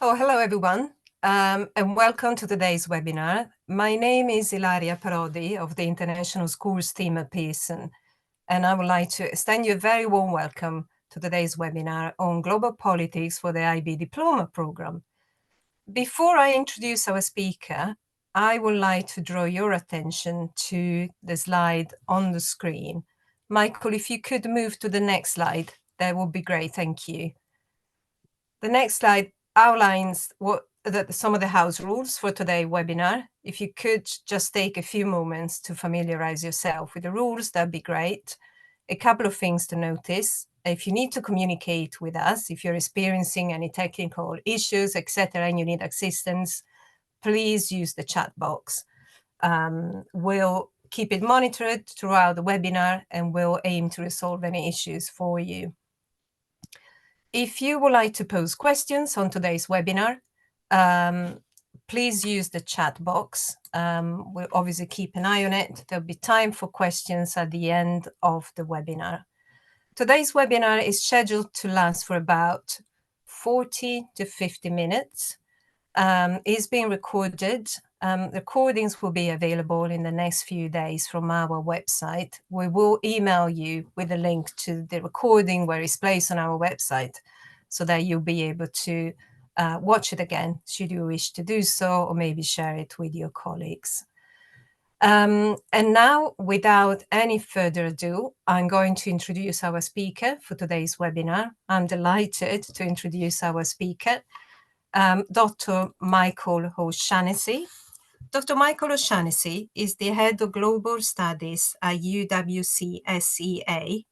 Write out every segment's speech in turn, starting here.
Oh, hello, everyone, and welcome to today's webinar. My name is Ilaria Parodi of the International Schools team at Pearson, and I would like to extend you a very warm welcome to today's webinar on global politics for the IB Diploma Program. Before I introduce our speaker, I would like to draw your attention to the slide on the screen. Michael, if you could move to the next slide, that would be great, thank you. The next slide outlines some of the house rules for today's webinar. If you could just take a few moments to familiarize yourself with the rules, that'd be great. A couple of things to notice. If you need to communicate with us, if you're experiencing any technical issues, etc., and you need assistance, please use the chat box. We'll keep it monitored throughout the webinar and we'll aim to resolve any issues for you. If you would like to pose questions on today's webinar, please use the chat box. We'll obviously keep an eye on it. There'll be time for questions at the end of the webinar. Today's webinar is scheduled to last for about 40 to 50 minutes. It's being recorded. Recordings will be available in the next few days from our website. We will email you with a link to the recording where it's placed on our website so that you'll be able to watch it again should you wish to do so, or maybe share it with your colleagues. And now, without any further ado, I'm going to introduce our speaker for today's webinar. I'm delighted to introduce our speaker, Dr. Michael O'Shaughnessy. Dr. Michael O'Shaughnessy is the head of global studies at UWC-SEA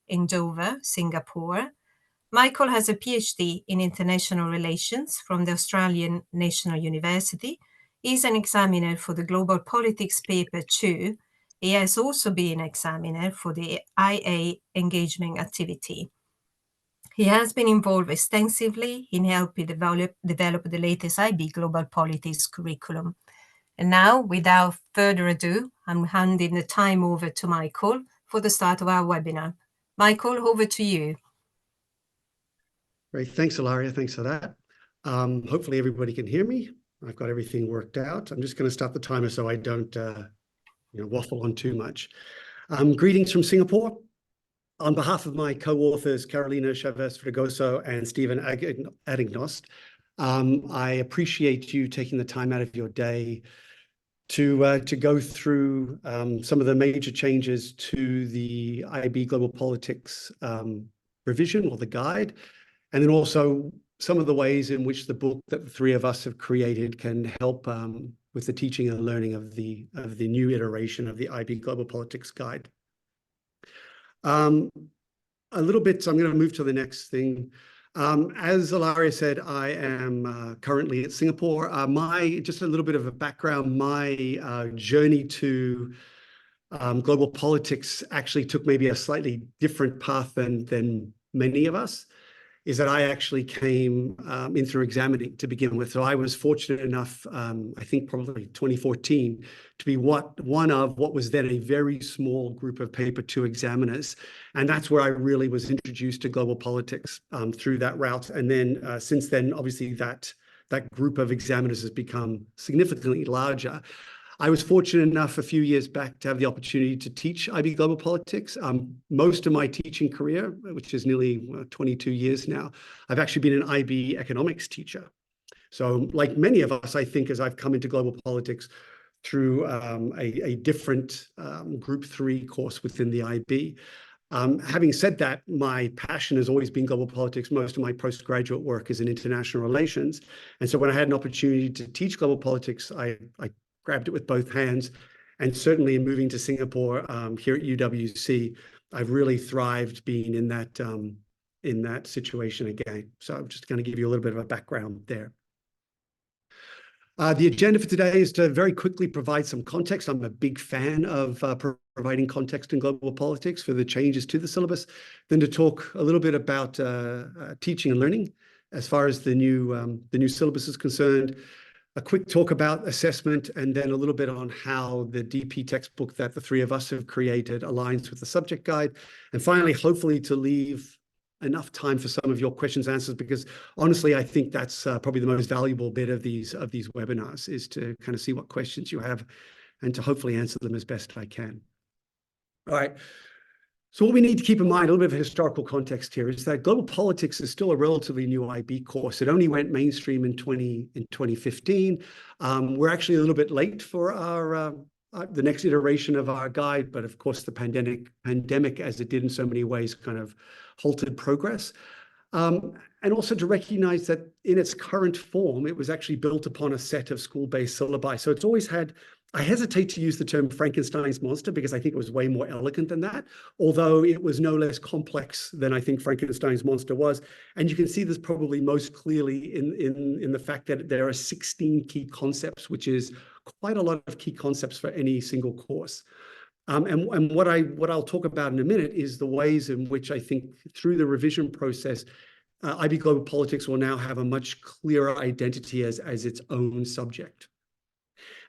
in Dover, Singapore. Michael has a PhD in international relations from the Australian National University. He's an examiner for the Global Politics Paper 2. He has also been an examiner for the IA engagement activity. He has been involved extensively in helping develop the latest IB Global Politics curriculum. And now, without further ado, I'm handing the time over to Michael for the start of our webinar. Michael, over to you. Great, thanks, Ilaria. Thanks for that. Hopefully everybody can hear me. I've got everything worked out. I'm just going to start the timer so I don't waffle on too much. Greetings from Singapore. On behalf of my co-authors, Carolina Chavez Fregoso and Stephen Adagnost, I appreciate you taking the time out of your day to go through some of the major changes to the IB Global Politics revision or the guide, and then also some of the ways in which the book that the three of us have created can help with the teaching and learning of the new iteration of the IB Global Politics Guide. A little bit, so I'm going to move to the next thing. As Ilaria said, I am currently at Singapore. Just a little bit of a background, my journey to global politics actually took maybe a slightly different path than many of us, is that I actually came in through examining to begin with. So I was fortunate enough, I think probably 2014, to be one of what was then a very small group of paper 2 examiners. And that's where I really was introduced to global politics through that route. And then since then, obviously that group of examiners has become significantly larger. I was fortunate enough a few years back to have the opportunity to teach IB Global Politics. Most of my teaching career, which is nearly 22 years now, I've actually been an IB economics teacher. So like many of us, I think, as I've come into global politics through a different group 3 course within the IB. Having said that, my passion has always been global politics. Most of my postgraduate work is in international relations. And so when I had an opportunity to teach global politics, I grabbed it with both hands. And certainly in moving to Singapore here at UWC, I've really thrived being in that situation again. So I'm just going to give you a little bit of a background there. The agenda for today is to very quickly provide some context. I'm a big fan of providing context in global politics for the changes to the syllabus. Then to talk a little bit about teaching and learning as far as the new syllabus is concerned. a quick talk about assessment, and then a little bit on how the DP textbook that the three of us have created aligns with the subject guide. And finally, hopefully to leave enough time for some of your questions and answers, because honestly, I think that's probably the most valuable bit of these webinars, is to kind of see what questions you have and to hopefully answer them as best I can. All right. So what we need to keep in mind, a little bit of historical context here, is that global politics is still a relatively new IB course. It only went mainstream in 2015. We're actually a little bit late for our the next iteration of our guide, but of course the pandemic, as it did in so many ways, kind of halted progress. And also to recognize that in its current form, it was actually built upon a set of school-based syllabi. So it's always had, I hesitate to use the term Frankenstein's monster because I think it was way more elegant than that, although it was no less complex than I think Frankenstein's monster was. And you can see this probably most clearly in the fact that there are 16 key concepts, which is quite a lot of key concepts for any single course. And what I'll talk about in a minute is the ways in which I think through the revision process, IB Global Politics will now have a much clearer identity as its own subject.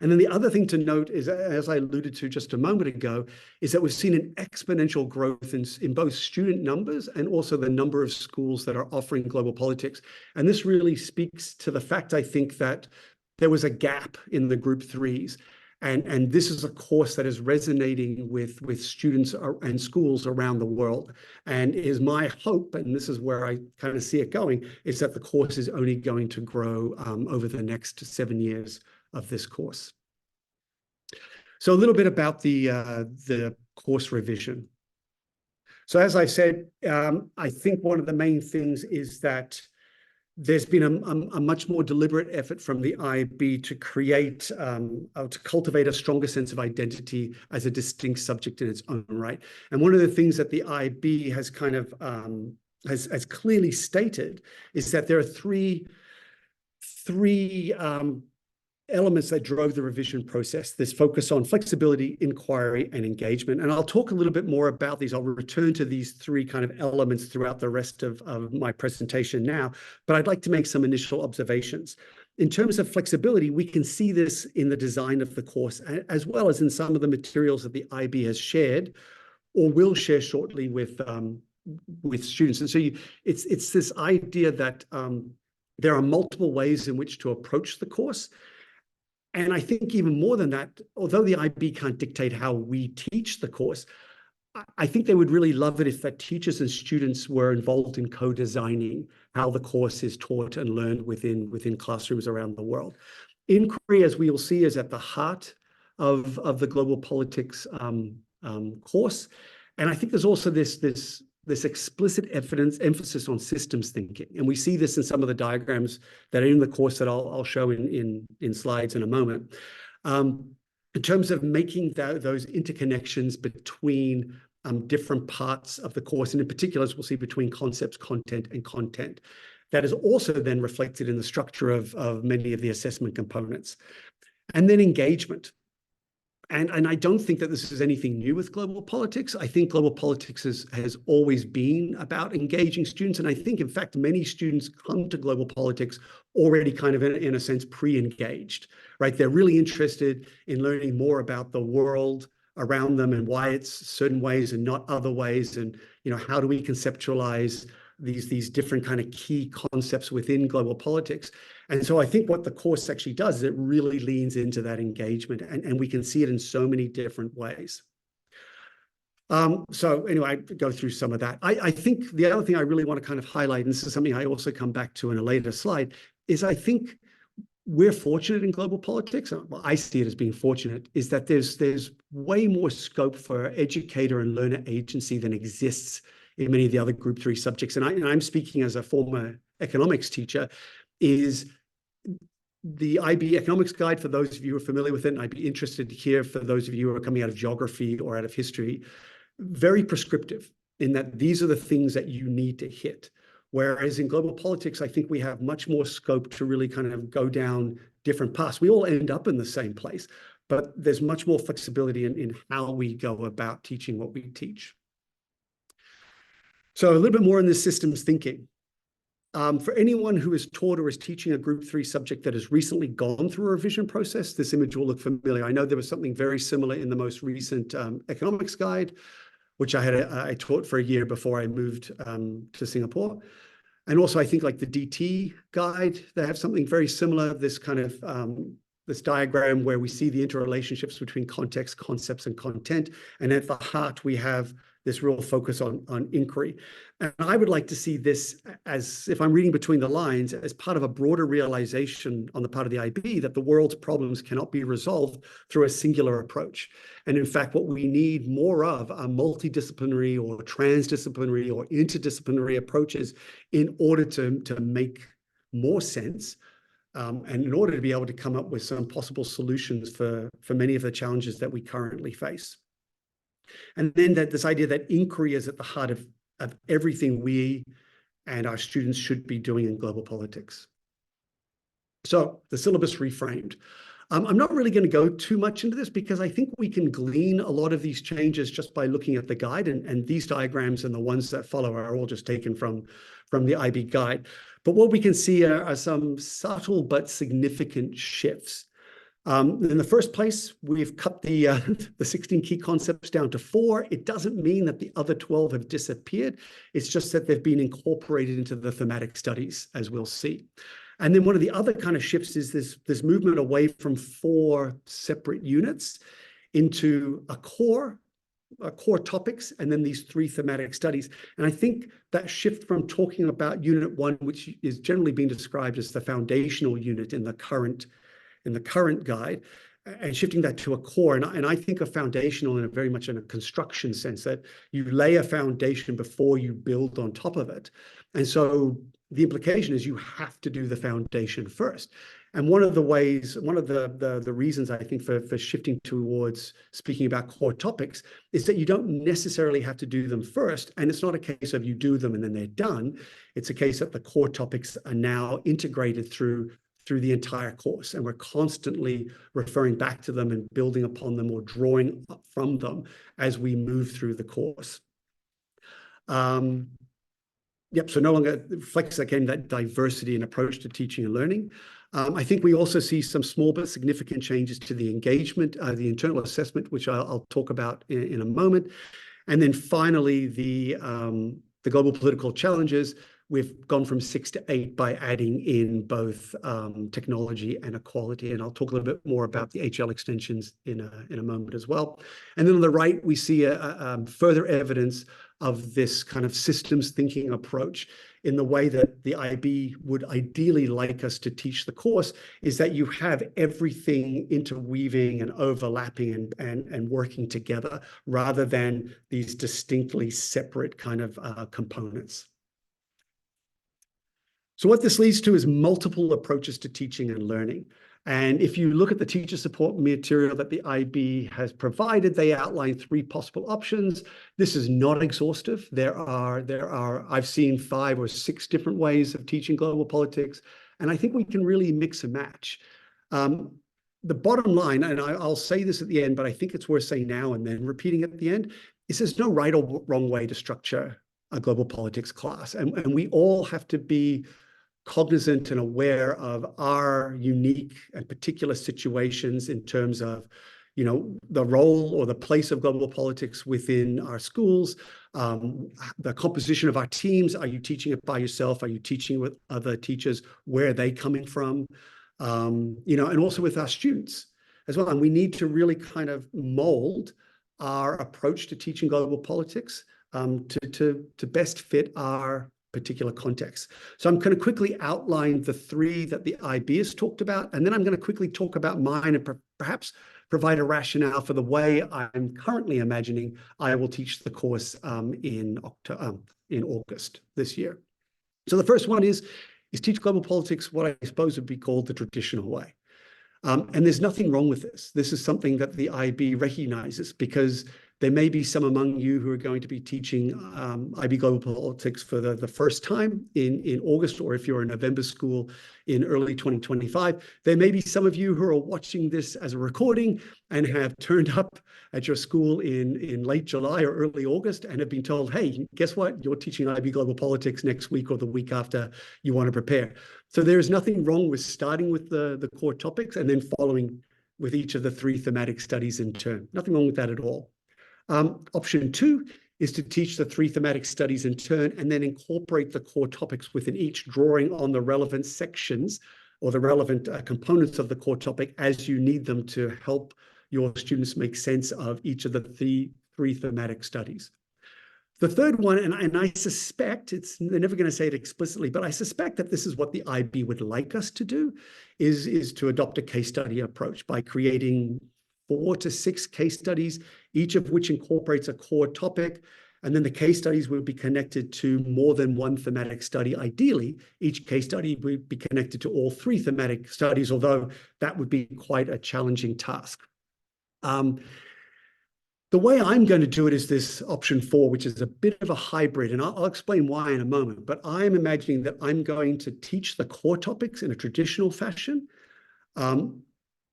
And then the other thing to note is, as I alluded to just a moment ago, is that we've seen an exponential growth in both student numbers and also the number of schools that are offering global politics. And this really speaks to the fact, I think, that there was a gap in the group threes. And this is a course that is resonating with students and schools around the world. And is my hope, and this is where I kind of see it going, is that the course is only going to grow over the next 7 years of this course. So a little bit about the course revision. So as I said, I think one of the main things is that there's been a much more deliberate effort from the IB to create, to cultivate a stronger sense of identity as a distinct subject in its own right. And one of the things that the IB has kind of has clearly stated is that there are three elements that drove the revision process: this focus on flexibility, inquiry, and engagement. And I'll talk a little bit more about these. I'll return to these three kind of elements throughout the rest of my presentation now, but I'd like to make some initial observations. In terms of flexibility, we can see this in the design of the course, as well as in some of the materials that the IB has shared or will share shortly with students. And so it's this idea that there are multiple ways in which to approach the course. And I think even more than that, although the IB can't dictate how we teach the course, I think they would really love it if that teachers and students were involved in co-designing how the course is taught and learned within classrooms around the world. Inquiry, as we will see, is at the heart of the global politics course. And I think there's also this explicit emphasis on systems thinking. And we see this in some of the diagrams that are in the course that I'll show in slides in a moment. In terms of making those interconnections between different parts of the course, and in particular, as we'll see, between concepts, content, and content. That is also then reflected in the structure of many of the assessment components. And then engagement. And I don't think that this is anything new with global politics. I think global politics has always been about engaging students. And I think, in fact, many students come to global politics already kind of in a sense pre-engaged, right? They're really interested in learning more about the world around them and why it's certain ways and not other ways. And, you know, how do we conceptualize these different kind of key concepts within global politics. And so I think what the course actually does is it really leans into that engagement, and we can see it in so many different ways. So anyway, I go through some of that. I think the other thing I really want to kind of highlight, and this is something I also come back to in a later slide, is I think we're fortunate in global politics. Well, I see it as being fortunate, is that there's way more scope for educator and learner agency than exists in many of the other group 3 subjects. And I'm speaking as a former economics teacher. Is the IB Economics Guide, for those of you who are familiar with it, and I'd be interested to hear for those of you who are coming out of geography or out of history, very prescriptive in that these are the things that you need to hit. Whereas in global politics, I think we have much more scope to really kind of go down different paths. We all end up in the same place, but there's much more flexibility in how we go about teaching what we teach. So a little bit more in the systems thinking. For anyone who is taught or is teaching a Group 3 subject that has recently gone through a revision process, this image will look familiar. I know there was something very similar in the most recent economics guide, which I taught for a year before I moved to Singapore. And also, I think like the DT guide, they have something very similar, this kind of this diagram where we see the interrelationships between context, concepts, and content. And at the heart, we have this real focus on inquiry. And I would like to see this as, if I'm reading between the lines, as part of a broader realization on the part of the IB that the world's problems cannot be resolved through a singular approach. And in fact, what we need more of are multidisciplinary or transdisciplinary or interdisciplinary approaches in order to make more sense and in order to be able to come up with some possible solutions for many of the challenges that we currently face. And then this idea that inquiry is at the heart of everything we and our students should be doing in global politics. So the syllabus reframed. I'm not really going to go too much into this because I think we can glean a lot of these changes just by looking at the guide, and these diagrams and the ones that follow are all just taken from the IB guide. But what we can see are some subtle but significant shifts. In the first place, we've cut the 16 key concepts down to 4. It doesn't mean that the other 12 have disappeared. It's just that they've been incorporated into the thematic studies, as we'll see. And then one of the other kind of shifts is this movement away from 4 separate units into a core topics, and then these 3 thematic studies. And I think that shift from talking about Unit 1, which is generally being described as the foundational unit in the current guide, and shifting that to a core. And I think of foundational in a very much in a construction sense, that you lay a foundation before you build on top of it. And so the implication is you have to do the foundation first. And one of the reasons I think for shifting towards speaking about core topics is that you don't necessarily have to do them first. And it's not a case of you do them and then they're done. It's a case that the core topics are now integrated through the entire course, and we're constantly referring back to them and building upon them or drawing up from them as we move through the course. So no longer reflects again that diversity and approach to teaching and learning. I think we also see some small but significant changes to the engagement, the internal assessment, which I'll talk about in a moment. And then finally, the global political challenges. We've gone from 6 to 8 by adding in both technology and equality. And I'll talk a little bit more about the HL extensions in a moment as well. And then on the right, we see further evidence of this kind of systems thinking approach in the way that the IB would ideally like us to teach the course, is that you have everything interweaving and overlapping and working together rather than these distinctly separate kind of components. So what this leads to is multiple approaches to teaching and learning. And if you look at the teacher support material that the IB has provided, they outline 3 possible options. This is not exhaustive. There are I've seen 5 or 6 different ways of teaching global politics, and I think we can really mix and match. The bottom line, and I'll say this at the end, but I think it's worth saying now and then repeating at the end, is there's no right or wrong way to structure a global politics class. And we all have to be cognizant and aware of our unique and particular situations in terms of, the role or the place of global politics within our schools, the composition of our teams. Are you teaching it by yourself? Are you teaching with other teachers? Where are they coming from? And also with our students as well. And we need to really kind of mold our approach to teaching global politics to best fit our particular context. So I'm going to quickly outline the 3 that the IB has talked about, and then I'm going to quickly talk about mine and perhaps provide a rationale for the way I'm currently imagining I will teach the course in August this year. So the first one is teach global politics what I suppose would be called the traditional way. And there's nothing wrong with this. This is something that the IB recognizes because There may be some among you who are going to be teaching IB Global Politics for the first time in August, or if you're a November school in early 2025. There may be some of you who are watching this as a recording and have turned up at your school in late July or early August and have been told, hey, guess what? You're teaching IB Global Politics next week or the week after you want to prepare. So there is nothing wrong with starting with the core topics and then following with each of the 3 thematic studies in turn. Nothing wrong with that at all. Option 2 is to teach the 3 thematic studies in turn and then incorporate the core topics within each, drawing on the relevant sections or the relevant components of the core topic as you need them to help your students make sense of each of the 3 thematic studies. The third one, and I suspect, they're never going to say it explicitly, but I suspect that this is what the IB would like us to do, is to adopt a case study approach by creating 4 to 6 case studies, each of which incorporates a core topic. And then the case studies will be connected to more than one thematic study. Ideally, each case study would be connected to all 3 thematic studies, although that would be quite a challenging task. The way I'm going to do it is this option 4, which is a bit of a hybrid, and I'll explain why in a moment. But I'm imagining that I'm going to teach the core topics in a traditional fashion,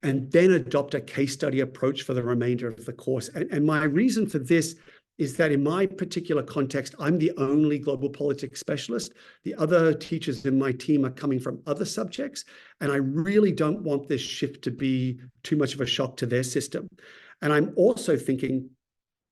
and then adopt a case study approach for the remainder of the course. And my reason for this is that in my particular context, I'm the only global politics specialist. The other teachers in my team are coming from other subjects, and I really don't want this shift to be too much of a shock to their system. And I'm also thinking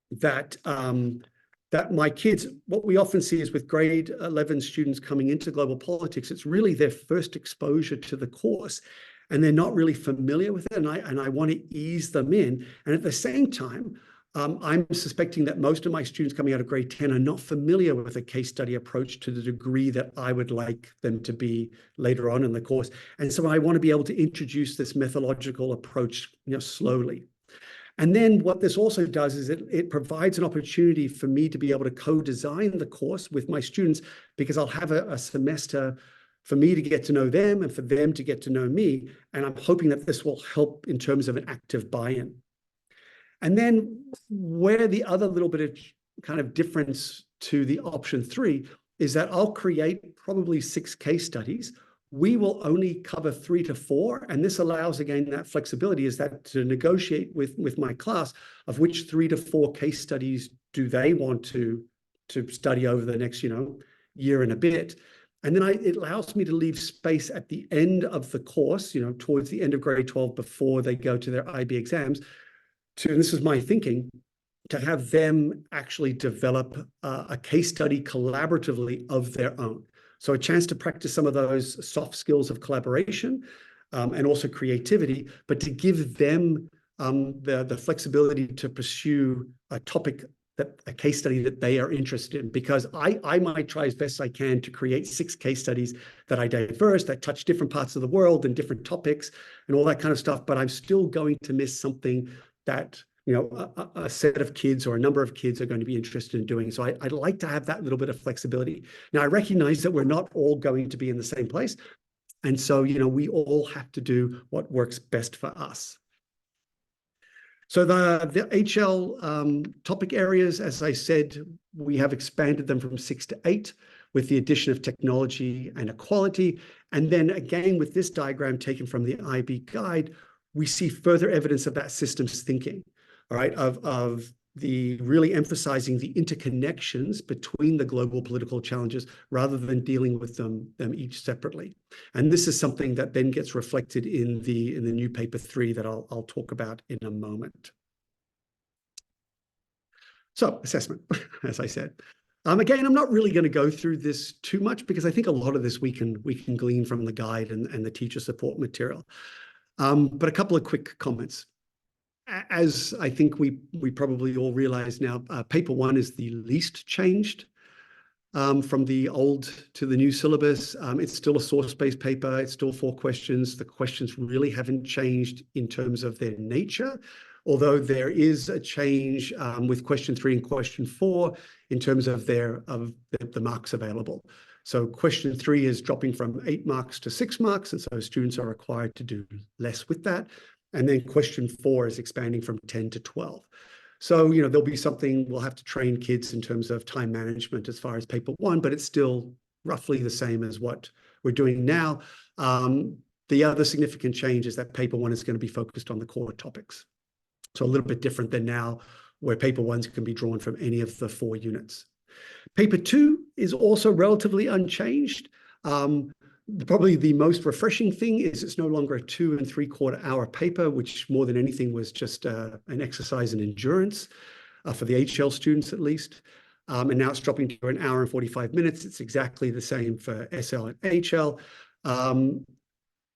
that that my kids, what we often see is with grade 11 students coming into global politics, it's really their first exposure to the course, and they're not really familiar with it, and I want to ease them in. And at the same time, I'm suspecting that most of my students coming out of grade 10 are not familiar with a case study approach to the degree that I would like them to be later on in the course. And so I want to be able to introduce this methodological approach, slowly. And then what this also does is it provides an opportunity for me to be able to co-design the course with my students, because I'll have a semester for me to get to know them and for them to get to know me. And I'm hoping that this will help in terms of an active buy-in. And then where the other little bit of kind of difference to the option 3 is that I'll create probably 6 case studies. We will only cover 3 to 4. And this allows, again, that flexibility, is that to negotiate with my class of which 3 to 4 case studies do they want to study over the next, year and a bit. And then it allows me to leave space at the end of the course, towards the end of grade 12 before they go to their IB exams, and this is my thinking, to have them actually develop a case study collaboratively of their own. So a chance to practice some of those soft skills of collaboration and also creativity, but to give them the flexibility to pursue a topic, a case study that they are interested in, because I might try as best I can to create 6 case studies that are diverse, that touch different parts of the world and different topics and all that kind of stuff, but I'm still going to miss something that a set of kids or a number of kids are going to be interested in doing. So I'd like to have that little bit of flexibility. Now, I recognize that we're not all going to be in the same place, and so we all have to do what works best for us. So the HL topic areas, as I said, we have expanded them from 6 to 8 with the addition of technology and equality. And then again, with this diagram taken from the IB guide, we see further evidence of that systems thinking, all right, of the really emphasizing the interconnections between the global political challenges rather than dealing with them each separately. And this is something that then gets reflected in the new paper 3 that I'll talk about in a moment. So assessment, as I said. Again, I'm not really going to go through this too much, because I think a lot of this we can glean from the guide and the teacher support material. But a couple of quick comments. As I think we probably all realize now, paper 1 is the least changed from the old to the new syllabus. It's still a source-based paper. It's still 4 questions. The questions really haven't changed in terms of their nature, although there is a change with question 3 and question 4 in terms of the marks available. So question 3 is dropping from 8 marks to 6 marks, and so students are required to do less with that. And then question 4 is expanding from 10 to 12. So, there'll be something we'll have to train kids in terms of time management as far as paper one, but it's still roughly the same as what we're doing now. The other significant change is that paper one is going to be focused on the core topics. So a little bit different than now, where paper ones can be drawn from any of the 4 units. Paper two is also relatively unchanged. Probably the most refreshing thing is it's no longer a 2 3/4 hour paper, which more than anything was just an exercise in endurance for the HL students at least. And now it's dropping to an hour and 45 minutes. It's exactly the same for SL and HL.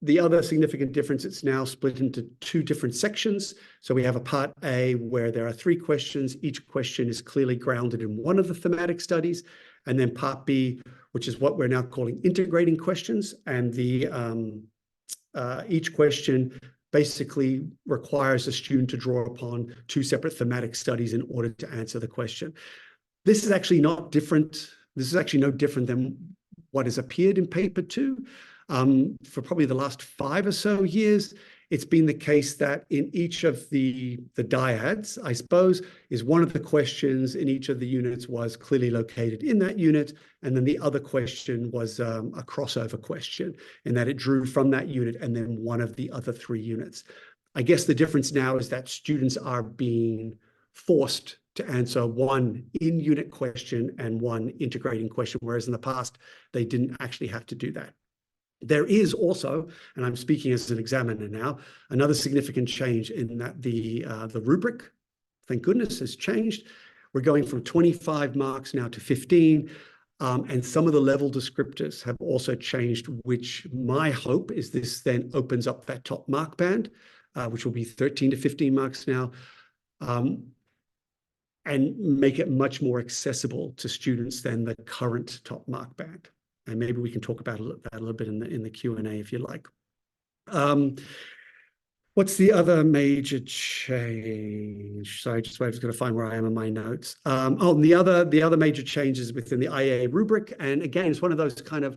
The other significant difference, it's now split into 2 different sections. So we have a part A where there are 3 questions. Each question is clearly grounded in one of the thematic studies. And then part B, which is what we're now calling integrating questions. And each question basically requires a student to draw upon 2 separate thematic studies in order to answer the question. This is actually not different. This is actually no different than what has appeared in paper 2. For probably the last 5 or so years, it's been the case that in each of the dyads, I suppose, is one of the questions in each of the units was clearly located in that unit. And then the other question was a crossover question in that it drew from that unit and then one of the other 3 units. I guess the difference now is that students are being forced to answer one in-unit question and one integrating question, whereas in the past, they didn't actually have to do that. There is also, and I'm speaking as an examiner now, another significant change in that the rubric, thank goodness, has changed. We're going from 25 marks now to 15, and some of the level descriptors have also changed, which my hope is this then opens up that top mark band, which will be 13 to 15 marks now, and make it much more accessible to students than the current top mark band. And maybe we can talk about that a little bit in the Q&A if you like. What's the other major change? Sorry, just wait, I was going to find where I am in my notes. The other major changes within the IAA rubric, and again, it's one of those kind of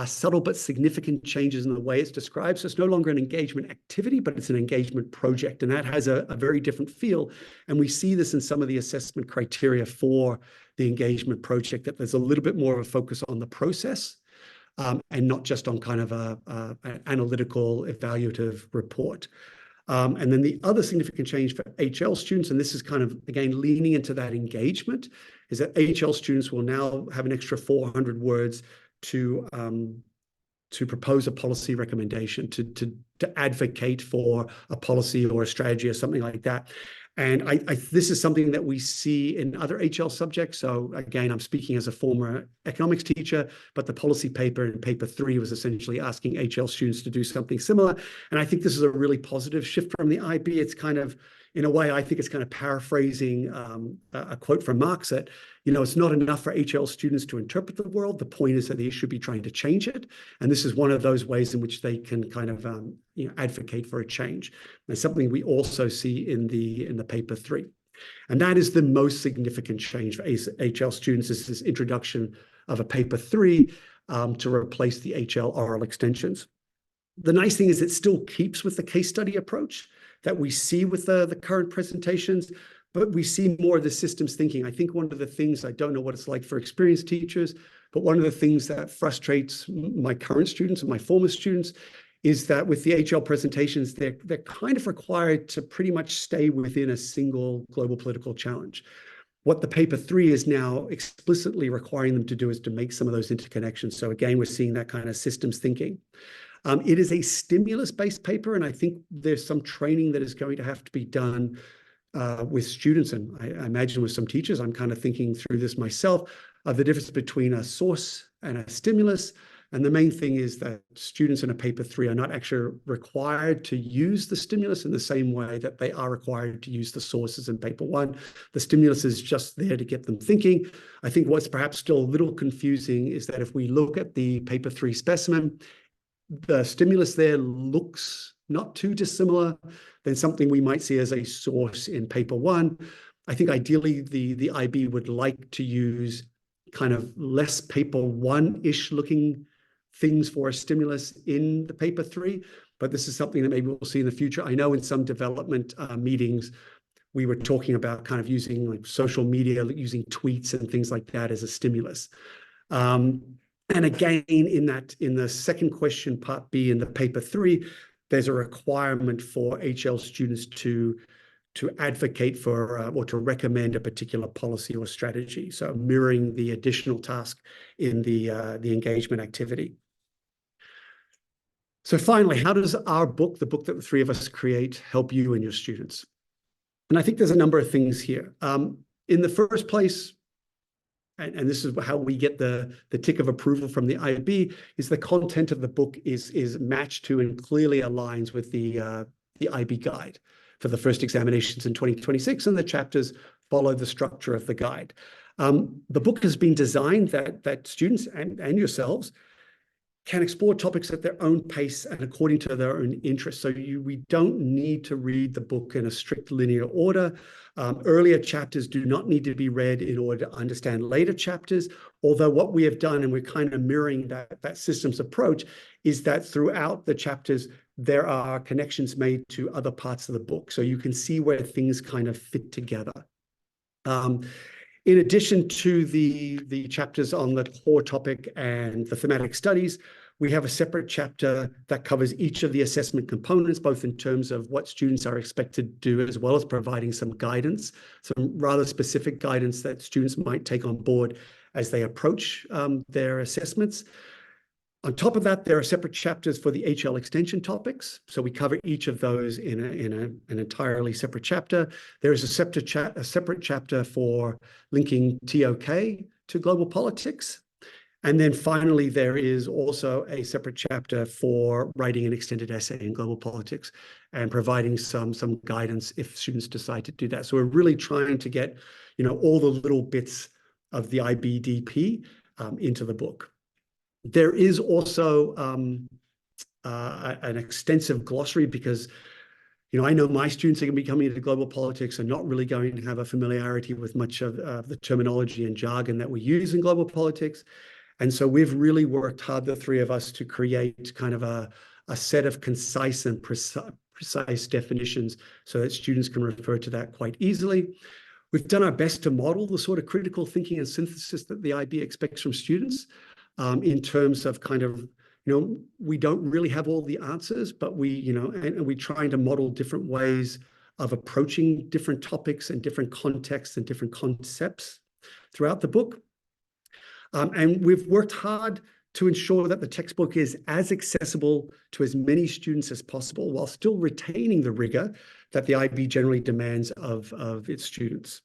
subtle but significant changes in the way it's described. So it's no longer an engagement activity, but it's an engagement project, and that has a very different feel. And we see this in some of the assessment criteria for the engagement project, that there's a little bit more of a focus on the process and not just on kind of an analytical evaluative report. And then the other significant change for HL students, and this is kind of, again, leaning into that engagement, is that HL students will now have an extra 400 words to propose a policy recommendation, to advocate for a policy or a strategy or something like that. And this is something that we see in other HL subjects. So again, I'm speaking as a former economics teacher, but the policy paper in paper 3 was essentially asking HL students to do something similar. And I think this is a really positive shift from the IB. It's kind of, in a way, I think it's kind of paraphrasing a quote from Marx that, it's not enough for HL students to interpret the world. The point is that they should be trying to change it. And this is one of those ways in which they can kind of, advocate for a change. And something we also see in the paper 3. And that is the most significant change for HL students, is this introduction of a paper 3 to replace the HL oral extensions. The nice thing is it still keeps with the case study approach that we see with the current presentations, but we see more of the systems thinking. I think one of the things, I don't know what it's like for experienced teachers, but one of the things that frustrates my current students and my former students is that with the HL presentations, they're kind of required to pretty much stay within a single global political challenge. What the paper 3 is now explicitly requiring them to do is to make some of those interconnections. So again, we're seeing that kind of systems thinking. It is a stimulus-based paper, and I think there's some training that is going to have to be done with students, and I imagine with some teachers. I'm kind of thinking through this myself, of the difference between a source and a stimulus. And the main thing is that students in a paper 3 are not actually required to use the stimulus in the same way that they are required to use the sources in paper 1. The stimulus is just there to get them thinking. I think what's perhaps still a little confusing is that if we look at the paper 3 specimen, the stimulus there looks not too dissimilar than something we might see as a source in paper 1. I think ideally the IB would like to use kind of less paper 1-ish looking things for a stimulus in the paper 3, but this is something that maybe we'll see in the future. I know in some development meetings, we were talking about kind of using like social media, using tweets and things like that as a stimulus. And again, in the second question, part B in the paper 3, there's a requirement for HL students to advocate for or to recommend a particular policy or strategy. So mirroring the additional task in the engagement activity. So finally, how does our book, the book that the 3 of us create, help you and your students? And I think there's a number of things here. In the first place, and this is how we get the tick of approval from the IB, is the content of the book is matched to and clearly aligns with the IB guide for the first examinations in 2026, and the chapters follow the structure of the guide. The book has been designed that students and yourselves can explore topics at their own pace and according to their own interests. So we don't need to read the book in a strict linear order. Earlier chapters do not need to be read in order to understand later chapters, although what we have done, and we're kind of mirroring that systems approach, is that throughout the chapters, there are connections made to other parts of the book. So you can see where things kind of fit together. In addition to the chapters on the core topic and the thematic studies, we have a separate chapter that covers each of the assessment components, both in terms of what students are expected to do, as well as providing some guidance, some rather specific guidance that students might take on board as they approach their assessments. On top of that, there are separate chapters for the HL extension topics. So we cover each of those in an entirely separate chapter. There is a separate chapter for linking TOK to global politics. And then finally, there is also a separate chapter for writing an extended essay in global politics and providing some guidance if students decide to do that. So we're really trying to get, all the little bits of the IBDP into the book. There is also an extensive glossary because, I know my students are going to be coming into global politics and not really going to have a familiarity with much of the terminology and jargon that we use in global politics. And so we've really worked hard, the 3 of us, to create kind of a set of concise and precise definitions so that students can refer to that quite easily. We've done our best to model the sort of critical thinking and synthesis that the IB expects from students. In terms of kind of, we don't really have all the answers, but and we're trying to model different ways of approaching different topics and different contexts and different concepts throughout the book. And we've worked hard to ensure that the textbook is as accessible to as many students as possible while still retaining the rigor that the IB generally demands of its students.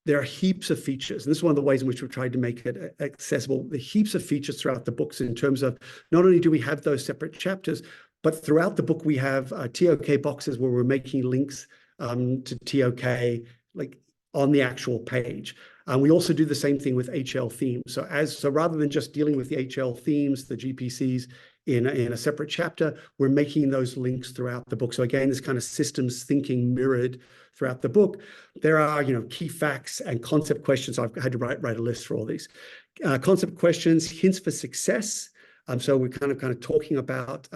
There are heaps of features, and this is one of the ways in which we've tried to make it accessible. The heaps of features throughout the books in terms of not only do we have those separate chapters, but throughout the book we have TOK boxes where we're making links to TOK like on the actual page. We also do the same thing with HL themes. So rather than just dealing with the HL themes, the GPCs in a separate chapter, we're making those links throughout the book. So again, this kind of systems thinking mirrored throughout the book. There are, key facts and concept questions. I've had to write a list for all these. Concept questions, hints for success. So we're kind of talking about,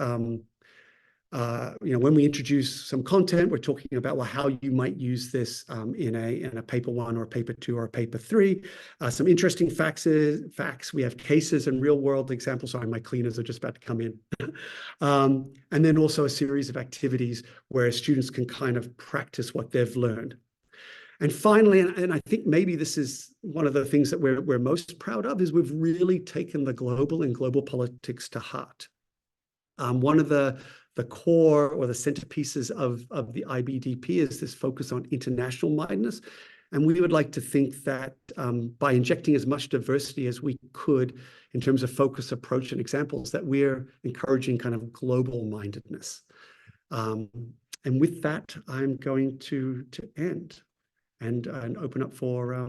when we introduce some content, we're talking about, well, how you might use this in a paper 1 or a paper 2 or a paper 3. Some interesting facts. We have cases and real world examples. Sorry, my cleaners are just about to come in. And then also a series of activities where students can kind of practice what they've learned. And finally, and I think maybe this is one of the things that we're most proud of, is we've really taken the global and global politics to heart. One of the core or the centerpieces of the IBDP is this focus on international mindedness. And we would like to think that by injecting as much diversity as we could in terms of focus, approach, and examples, that we're encouraging kind of global mindedness. And with that, I'm going to end and open up for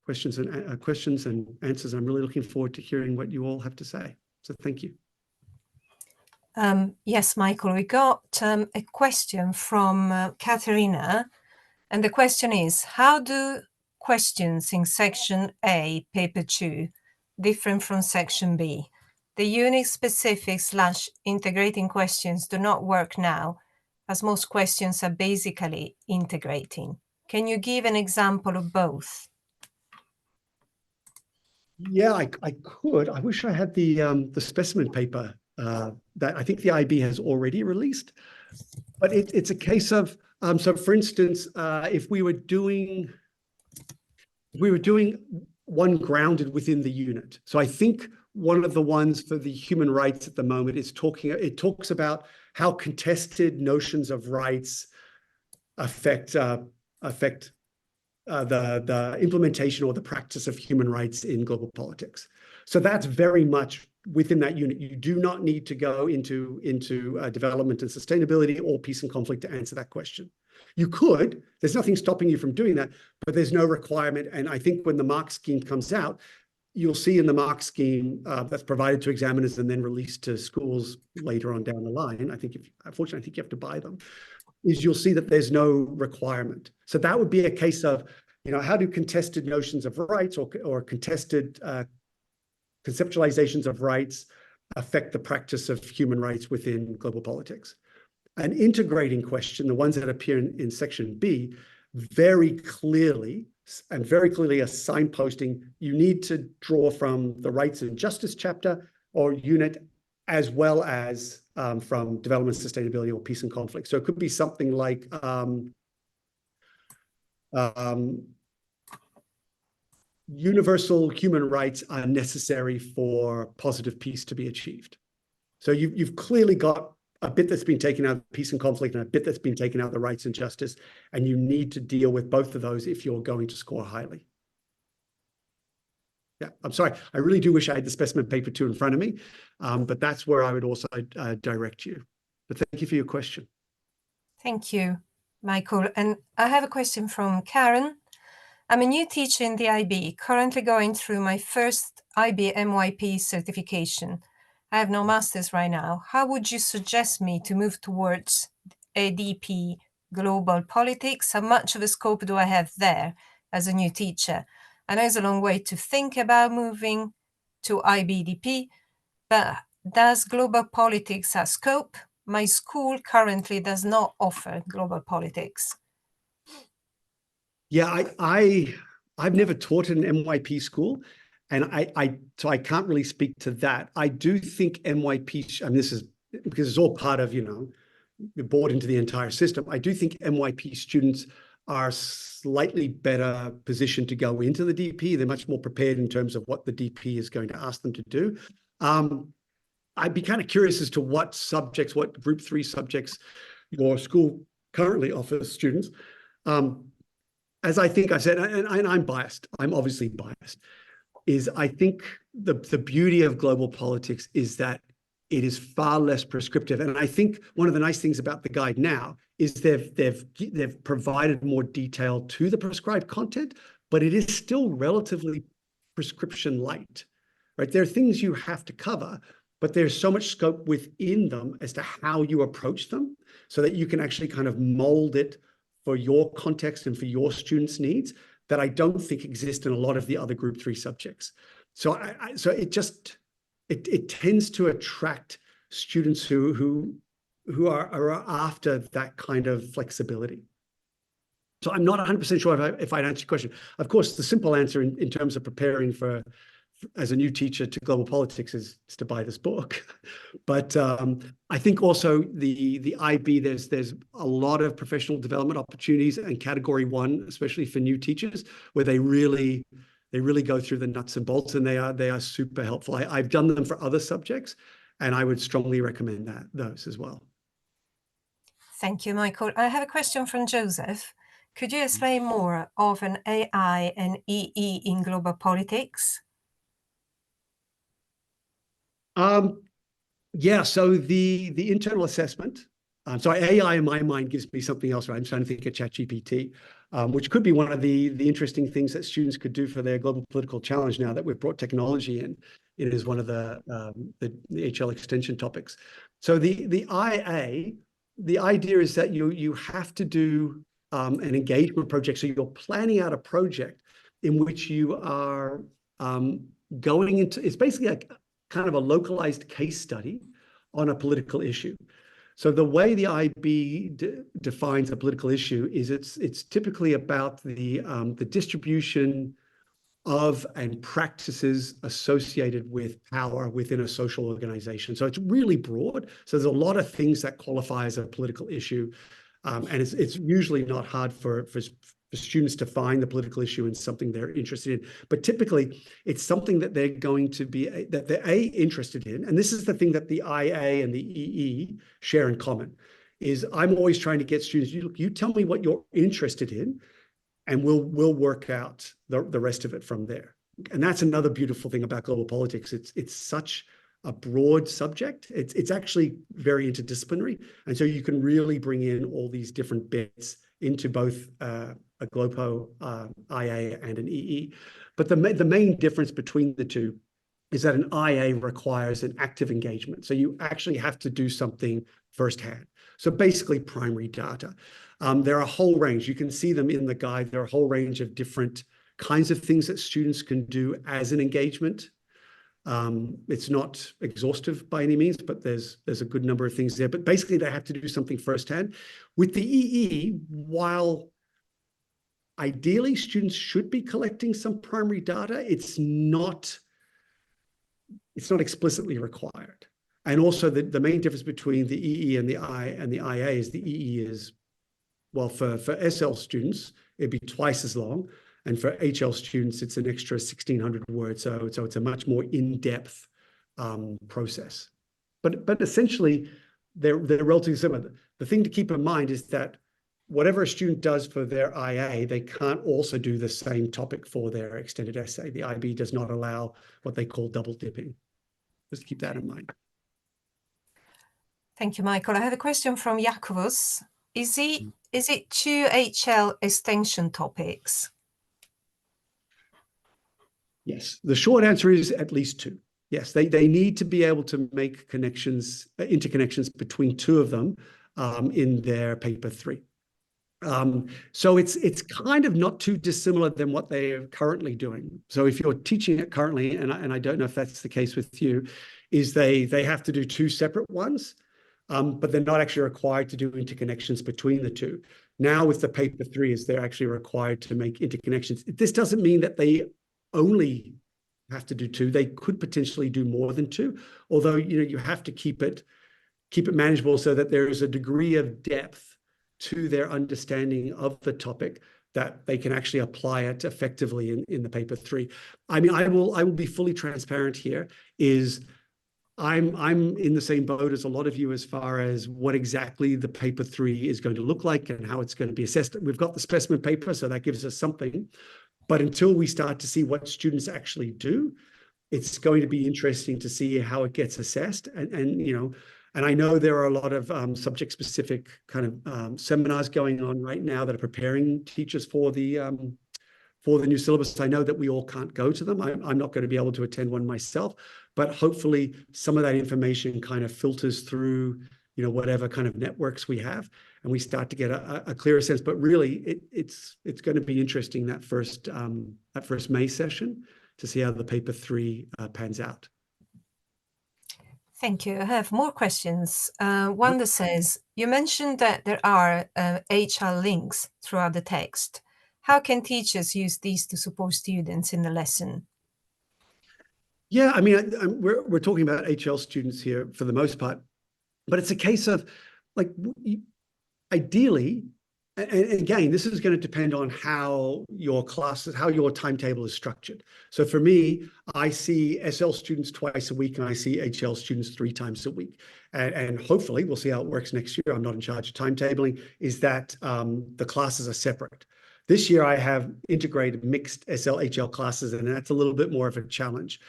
questions and answers. I'm really looking forward to hearing what you all have to say. So thank you. Yes, Michael, we got a question from Katharina, and the question is, how do questions in section A, paper 2, different from section B? The unit specific / integrating questions do not work now. as most questions are basically integrating. Can you give an example of both? Yeah, I could. I wish I had the specimen paper that I think the IB has already released. But it's a case of, so for instance, if we were doing one grounded within the unit. So I think one of the ones for the human rights at the moment is it talks about how contested notions of rights affect the implementation or the practice of human rights in global politics. So that's very much within that unit. You do not need to go into development and sustainability or peace and conflict to answer that question. You could, there's nothing stopping you from doing that, but there's no requirement. And I think when the mark scheme comes out, you'll see in the mark scheme that's provided to examiners and then released to schools later on down the line, unfortunately, I think you have to buy them, is you'll see that there's no requirement. So that would be a case of, how do contested notions of rights or contested conceptualizations of rights affect the practice of human rights within global politics? An integrating question, the ones that appear in section B, very clearly are signposting, you need to draw from the rights and justice chapter or unit, as well as from development, sustainability, or peace and conflict. So it could be something like universal human rights are necessary for positive peace to be achieved. So you've clearly got a bit that's been taken out of peace and conflict and a bit that's been taken out of the rights and justice, and you need to deal with both of those if you're going to score highly. Yeah, I'm sorry. I really do wish I had the specimen paper too in front of me, but that's where I would also direct you. But thank you for your question. Thank you, Michael. And I have a question from Karen. I'm a new teacher in the IB, currently going through my first IB MYP certification. I have no master's right now. How would you suggest me to move towards ADP global politics? How much of a scope do I have there as a new teacher? I know it's a long way to think about moving to IBDP, but does global politics have scope? My school currently does not offer global politics. Yeah, I've never taught in an MYP school, and so I can't really speak to that. I do think MYP, I mean, this is because it's all part of, you're bought into the entire system. I do think MYP students are slightly better positioned to go into the DP. They're much more prepared in terms of what the DP is going to ask them to do. I'd be kind of curious as to what group 3 subjects your school currently offers students. As I think I said, and I'm biased, I'm obviously biased, is I think the beauty of global politics is that it is far less prescriptive. And I think one of the nice things about the guide now is they've provided more detail to the prescribed content, but it is still relatively prescription light, right? There are things you have to cover, but there's so much scope within them as to how you approach them so that you can actually kind of mold it for your context and for your students' needs that I don't think exist in a lot of the other group 3 subjects. So it tends to attract students who are after that kind of flexibility. So I'm not 100% sure if I'd answer your question. Of course, the simple answer in terms of preparing as a new teacher to global politics is to buy this book. But I think also the IB, there's a lot of professional development opportunities and category 1, especially for new teachers, where they really go through the nuts and bolts, and they are super helpful. I've done them for other subjects, and I would strongly recommend those as well. Thank you, Michael. I have a question from Joseph. Could you explain more of an AI and EE in global politics? Yeah, so the internal assessment, so AI in my mind gives me something else, right? I'm trying to think of ChatGPT, which could be one of the interesting things that students could do for their global political challenge now that we've brought technology in. It is one of the HL extension topics. So the IA, the idea is that you have to do an engagement project. So you're planning out a project in which you are going into, it's basically like kind of a localized case study on a political issue. So the way the IB defines a political issue is it's typically about the distribution of and practices associated with power within a social organization. So it's really broad. So there's a lot of things that qualify as a political issue. And it's usually not hard for students to find the political issue in something they're interested in. But typically, it's something that they're going to be, that they're interested in. And this is the thing that the IA and the EE share in common, is I'm always trying to get students, you tell me what you're interested in, and we'll work out the rest of it from there. And that's another beautiful thing about global politics. It's such a broad subject. It's actually very interdisciplinary. And so you can really bring in all these different bits into both a GLOPO IA and an EE. But the main difference between the two is that an IA requires an active engagement. So you actually have to do something firsthand. So basically primary data. There are a whole range. You can see them in the guide. There are a whole range of different kinds of things that students can do as an engagement. It's not exhaustive by any means, but there's a good number of things there. But basically, they have to do something firsthand. With the EE, while ideally students should be collecting some primary data, it's not explicitly required. And also the main difference between the EE and the IA is the EE is, well, for SL students, it'd be twice as long. And for HL students, it's an extra 1,600 words. So it's a much more in-depth process. But essentially, they're relatively similar. The thing to keep in mind is that whatever a student does for their IA, they can't also do the same topic for their extended essay. The IB does not allow what they call double dipping. Just keep that in mind. Thank you, Michael. I have a question from Jacobus. Is it 2 HL extension topics? Yes, the short answer is at least 2. Yes, they need to be able to make connections, interconnections between 2 of them in their paper 3. So it's kind of not too dissimilar than what they are currently doing. So if you're teaching it currently, and I don't know if that's the case with you, is they have to do 2 separate ones, but they're not actually required to do interconnections between the 2. Now with the paper 3 is they're actually required to make interconnections. This doesn't mean that they only have to do 2. They could potentially do more than 2, although you have to keep it manageable so that there is a degree of depth to their understanding of the topic that they can actually apply it effectively in the paper 3. I mean, I will be fully transparent here. I'm in the same boat as a lot of you as far as what exactly the paper 3 is going to look like and how it's going to be assessed. We've got the specimen paper, so that gives us something. But until we start to see what students actually do, it's going to be interesting to see how it gets assessed. And I know there are a lot of subject-specific kind of seminars going on right now that are preparing teachers for the new syllabus. I know that we all can't go to them. I'm not going to be able to attend one myself, but hopefully some of that information kind of filters through, whatever kind of networks we have, and we start to get a clearer sense. But really, it's going to be interesting that first May session to see how the paper 3 pans out. Thank you. I have more questions. One that says, you mentioned that there are HL links throughout the text. How can teachers use these to support students in the lesson? Yeah, I mean, we're talking about HL students here for the most part, but it's a case of, like, ideally, and again, this is going to depend on how your classes, how your timetable is structured. So for me, I see SL students twice a week and I see HL students 3 times a week. And hopefully, we'll see how it works next year. I'm not in charge of timetabling, is that the classes are separate. This year, I have integrated mixed SL, HL classes, and that's a little bit more of a challenge.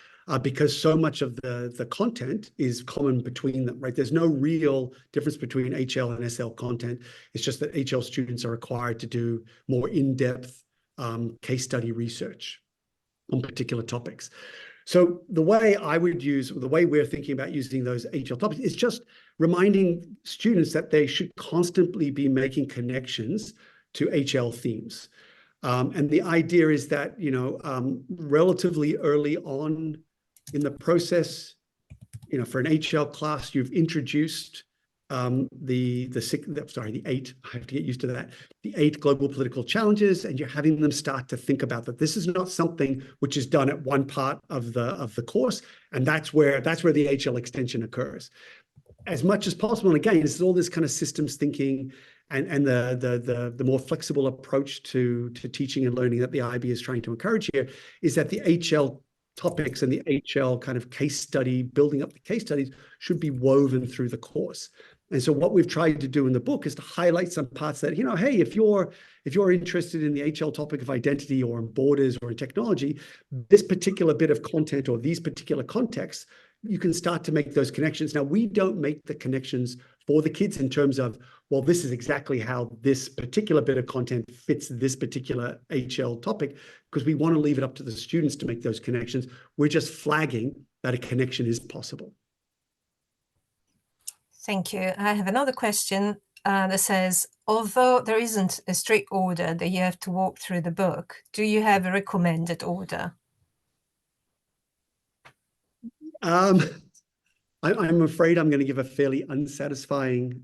Because so much of the content is common between them, right? There's no real difference between HL and SL content. It's just that HL students are required to do more in-depth case study research on particular topics. So the way we're thinking about using those HL topics is just reminding students that they should constantly be making connections to HL themes. And the idea is that, relatively early on in the process, for an HL class, you've introduced the eight, I have to get used to that, the 8 global political challenges, and you're having them start to think about that this is not something which is done at one part of the course, and that's where the HL extension occurs. As much as possible, and again, it's all this kind of systems thinking and the more flexible approach to teaching and learning that the IB is trying to encourage here, is that the HL topics and the HL kind of case study, building up the case studies, should be woven through the course. And so what we've tried to do in the book is to highlight some parts that, hey, if you're interested in the HL topic of identity or in borders or in technology, this particular bit of content or these particular contexts, you can start to make those connections. Now, we don't make the connections for the kids in terms of, well, this is exactly how this particular bit of content fits this particular HL topic, because we want to leave it up to the students to make those connections. We're just flagging that a connection is possible. Thank you. I have another question that says, although there isn't a strict order that you have to walk through the book, do you have a recommended order? I'm afraid I'm going to give a fairly unsatisfying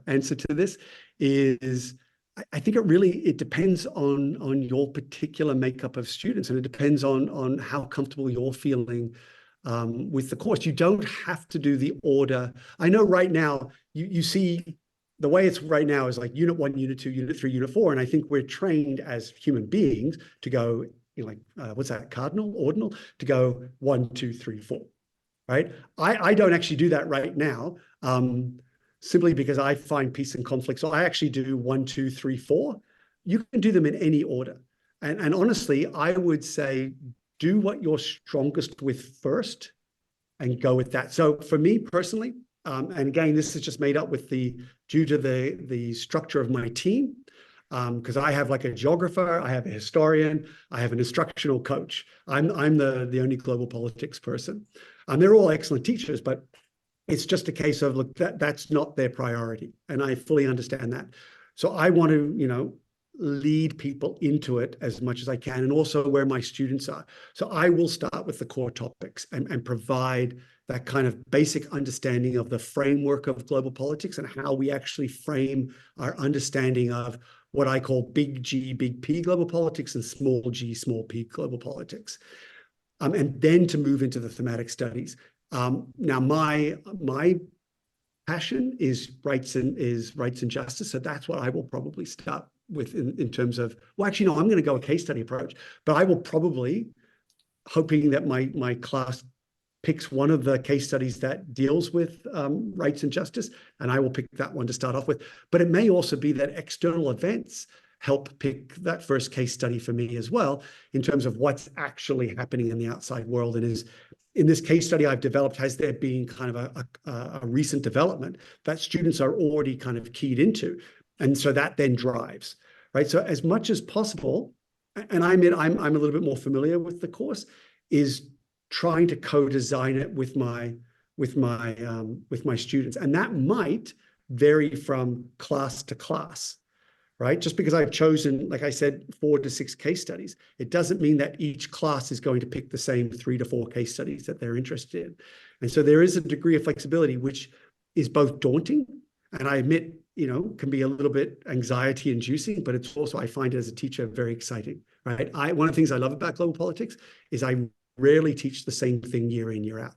answer to this. I think it depends on your particular makeup of students, and it depends on how comfortable you're feeling with the course. You don't have to do the order. I know right now you see the way it's right now is like Unit 1, Unit 2, Unit 3, Unit 4, and I think we're trained as human beings to go what's that, cardinal, ordinal, to go 1, 2, 3, 4. Right? I don't actually do that right now, simply because I find peace and conflict. So I actually do 1, 2, 3, 4. You can do them in any order. And honestly, I would say do what you're strongest with first and go with that. So for me personally, and again, this is just made up due to the structure of my team, because I have like a geographer, I have a historian, I have an instructional coach. I'm the only global politics person. They're all excellent teachers, but it's just a case of, look, that's not their priority. And I fully understand that. So I want to, lead people into it as much as I can, and also where my students are. So I will start with the core topics and provide that kind of basic understanding of the framework of global politics and how we actually frame our understanding of what I call big G, big P global politics and small g, small p global politics. And then to move into the thematic studies. Now, my passion is rights and justice. So that's what I will probably start with in terms of, well, actually, no, I'm going to go a case study approach, but I will probably, hoping that my class picks one of the case studies that deals with rights and justice, and I will pick that one to start off with. But it may also be that external events help pick that first case study for me as well, in terms of what's actually happening in the outside world. And is, in this case study I've developed, has there been kind of a recent development that students are already kind of keyed into? And so that then drives, right? So as much as possible, and I'm a little bit more familiar with the course, is trying to co-design it with my students. And that might vary from class to class. Right? Just because I've chosen, like I said, 4 to 6 case studies, it doesn't mean that each class is going to pick the same 3 to 4 case studies that they're interested in. And so there is a degree of flexibility, which is both daunting, and I admit, can be a little bit anxiety inducing, but it's also, I find it as a teacher, very exciting, right? One of the things I love about global politics is I rarely teach the same thing year in, year out.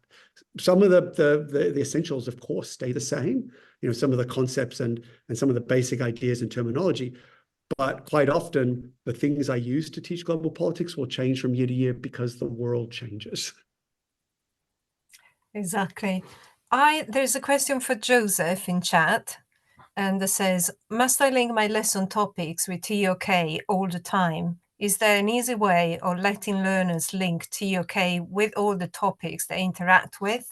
Some of the essentials, of course, stay the same, some of the concepts and some of the basic ideas and terminology, but quite often the things I use to teach global politics will change from year to year because the world changes. Exactly. There's a question for Joseph in chat, and it says, must I link my lesson topics with TOK all the time? Is there an easy way of letting learners link TOK with all the topics they interact with?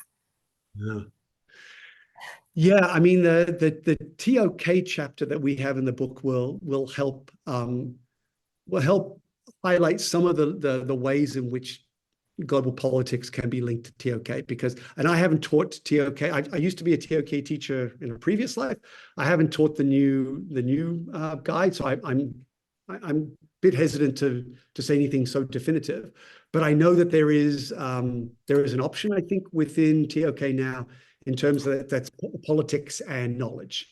Yeah, I mean, the TOK chapter that we have in the book will help highlight some of the ways in which global politics can be linked to TOK, and I haven't taught TOK. I used to be a TOK teacher in a previous life. I haven't taught the new guide, so I'm a bit hesitant to say anything so definitive. But I know that there is an option, I think, within TOK now, in terms of that's politics and knowledge.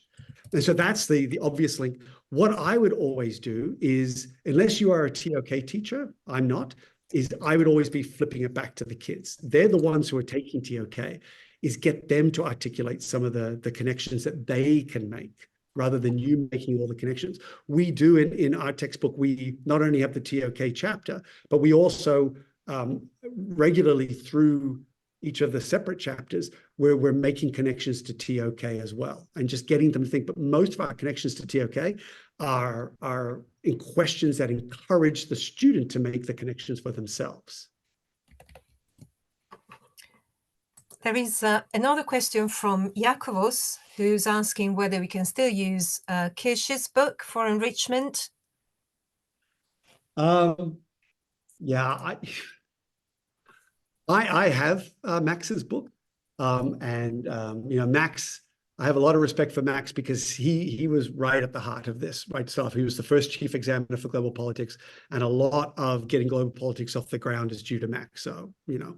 And so that's the obvious link. What I would always do is, unless you are a TOK teacher, I'm not, is I would always be flipping it back to the kids. They're the ones who are taking TOK, is get them to articulate some of the connections that they can make, rather than you making all the connections. We do in our textbook, we not only have the TOK chapter, but we also regularly through each of the separate chapters where we're making connections to TOK as well, and just getting them to think. But most of our connections to TOK are in questions that encourage the student to make the connections for themselves. There is another question from Yakovos, who's asking whether we can still use Kirsch's book for enrichment. Yeah, I have Max's book, and you know, Max, I have a lot of respect for Max because he was right at the heart of this right stuff. He was the first chief examiner for global politics, and a lot of getting global politics off the ground is due to Max. So, you know,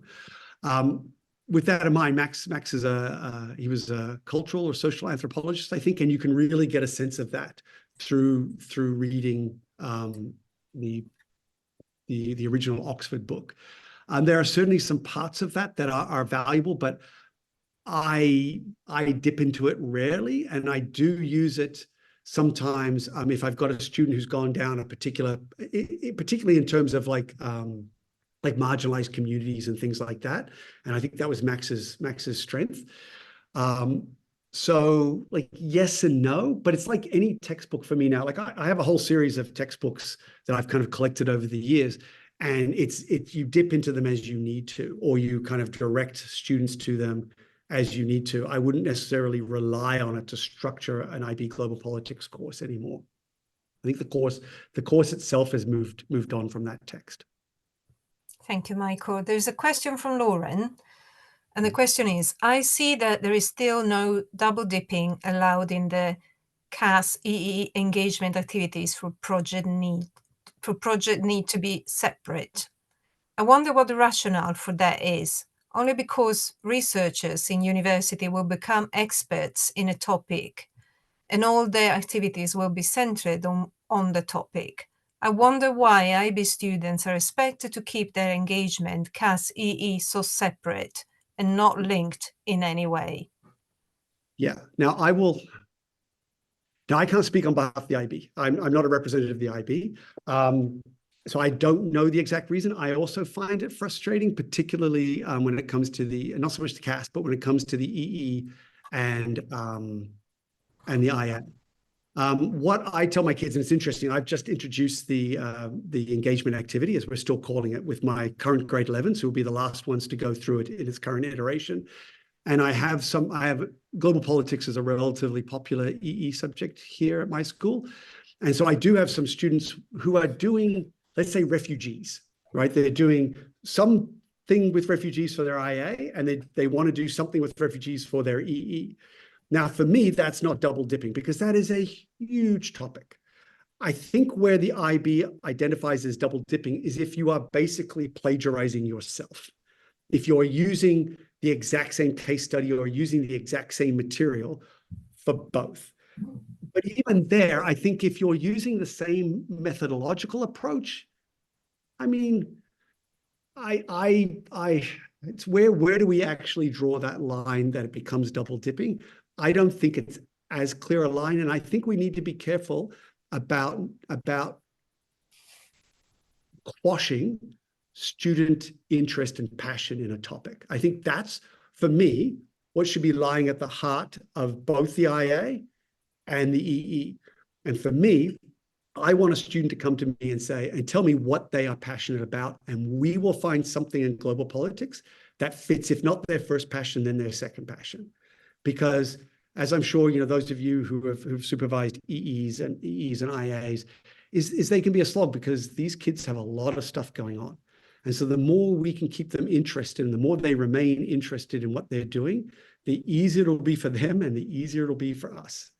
with that in mind, Max is he was a cultural or social anthropologist, I think, and you can really get a sense of that through reading the original Oxford book. There are certainly some parts of that are valuable, but I dip into it rarely, and I do use it sometimes if I've got a student who's gone down a particular, particularly in terms of like marginalized communities and things like that. And I think that was Max's strength. So like yes and no, but it's like any textbook for me now. Like I have a whole series of textbooks that I've kind of collected over the years, and it's you dip into them as you need to, or you kind of direct students to them as you need to. I wouldn't necessarily rely on it to structure an IB Global Politics course anymore. I think the course itself has moved on from that text. Thank you, Michael. There's a question from Lauren, and the question is, I see that there is still no double dipping allowed in the CAS EE engagement activities for project need to be separate. I wonder what the rationale for that is, only because researchers in university will become experts in a topic and all their activities will be centered on the topic. I wonder why IB students are expected to keep their engagement CAS EE so separate and not linked in any way. Yeah, now I can't speak on behalf of the IB. I'm not a representative of the IB. So I don't know the exact reason. I also find it frustrating, particularly when it comes to not so much the CAS, but when it comes to the EE and the IA. What I tell my kids, and it's interesting, I've just introduced the engagement activity, as we're still calling it, with my current grade 11s, who will be the last ones to go through it in its current iteration. And I have global politics is a relatively popular EE subject here at my school. And so I do have some students who are doing, let's say, refugees, right? They're doing something with refugees for their IA, and they want to do something with refugees for their EE. Now, for me, that's not double dipping, because that is a huge topic. I think where the IB identifies as double dipping is if you are basically plagiarizing yourself. If you're using the exact same case study or using the exact same material for both. But even there, I think if you're using the same methodological approach, I mean, it's where do we actually draw that line that it becomes double dipping? I don't think it's as clear a line, and I think we need to be careful about quashing student interest and passion in a topic. I think that's, for me, what should be lying at the heart of both the IA and the EE. And for me, I want a student to come to me and say, and tell me what they are passionate about, and we will find something in global politics that fits, if not their first passion, then their second passion. Because as I'm sure, you know, those of you who've supervised EEs and IAs, is they can be a slog, because these kids have a lot of stuff going on. And so the more we can keep them interested and the more they remain interested in what they're doing, the easier it'll be for them and the easier it'll be for us.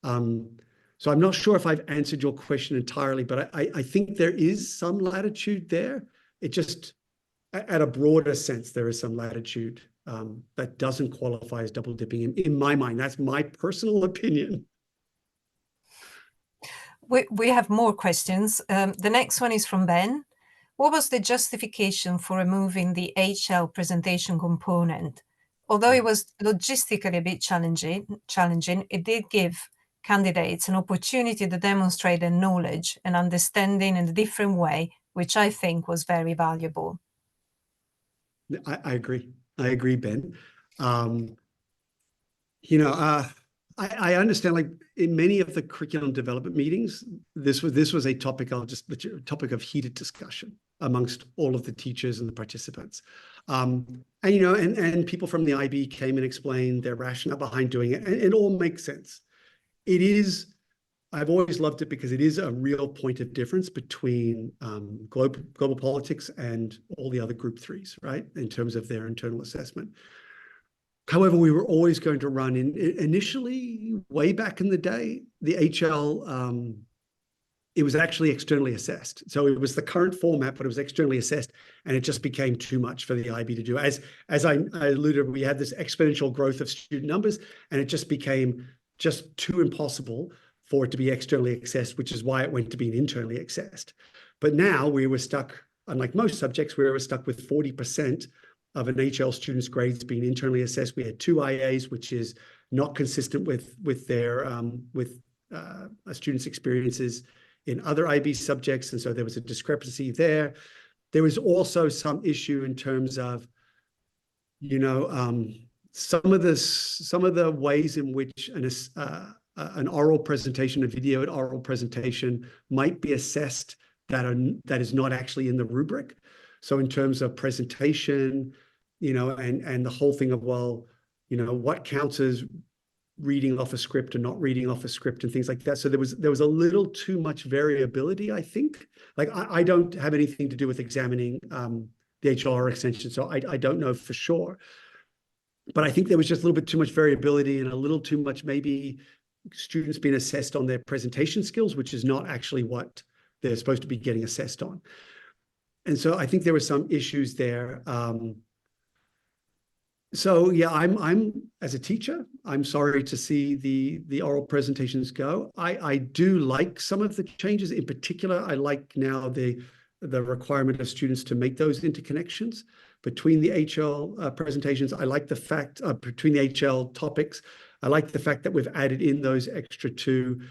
So I'm not sure if I've answered your question entirely, but I think there is some latitude there. It just, at a broader sense, there is some latitude that doesn't qualify as double dipping in my mind. That's my personal opinion. We have more questions. The next one is from Ben. What was the justification for removing the HL presentation component? Although it was logistically a bit challenging, it did give candidates an opportunity to demonstrate their knowledge and understanding in a different way, which I think was very valuable. I agree. I agree, Ben. I understand, like in many of the curriculum development meetings, this was a topic of heated discussion amongst all of the teachers and the participants. And people from the IB came and explained their rationale behind doing it, and it all makes sense. I've always loved it because it is a real point of difference between global politics and all the other group threes, right? In terms of their internal assessment. However, we were always going to run initially, way back in the day, the HL, it was actually externally assessed. So it was the current format, but it was externally assessed, and it just became too much for the IB to do. As I alluded, we had this exponential growth of student numbers, and it just became just too impossible for it to be externally assessed, which is why it went to being internally assessed. But now we were stuck, unlike most subjects, we were stuck with 40% of an HL student's grades being internally assessed. We had 2 IAs, which is not consistent with their a student's experiences in other IB subjects, and so there was a discrepancy there. There was also some issue in terms of, some of the ways in which an oral presentation, a video and oral presentation might be assessed that is not actually in the rubric. So in terms of presentation, and the whole thing of, what counts as reading off a script and not reading off a script and things like that. So there was a little too much variability, I think. Like I don't have anything to do with examining the HLR extension, so I don't know for sure. But I think there was just a little bit too much variability and a little too much maybe students being assessed on their presentation skills, which is not actually what they're supposed to be getting assessed on. And so I think there were some issues there. So yeah, I'm as a teacher, I'm sorry to see the oral presentations go. I do like some of the changes. In particular, I like now the requirement of students to make those interconnections between the HL presentations. I like the fact between the HL topics. I like the fact that we've added in those extra 2.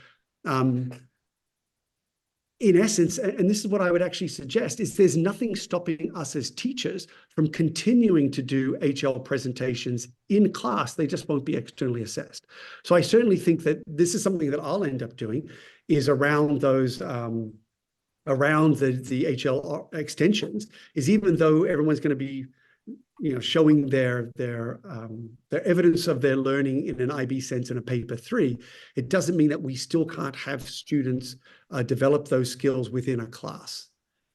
In essence, and this is what I would actually suggest, is there's nothing stopping us as teachers from continuing to do HL presentations in class. They just won't be externally assessed. So I certainly think that this is something that I'll end up doing, is around those, around the HL extensions, is even though everyone's going to be showing their evidence of their learning in an IB sense in a paper 3, it doesn't mean that we still can't have students develop those skills within a class.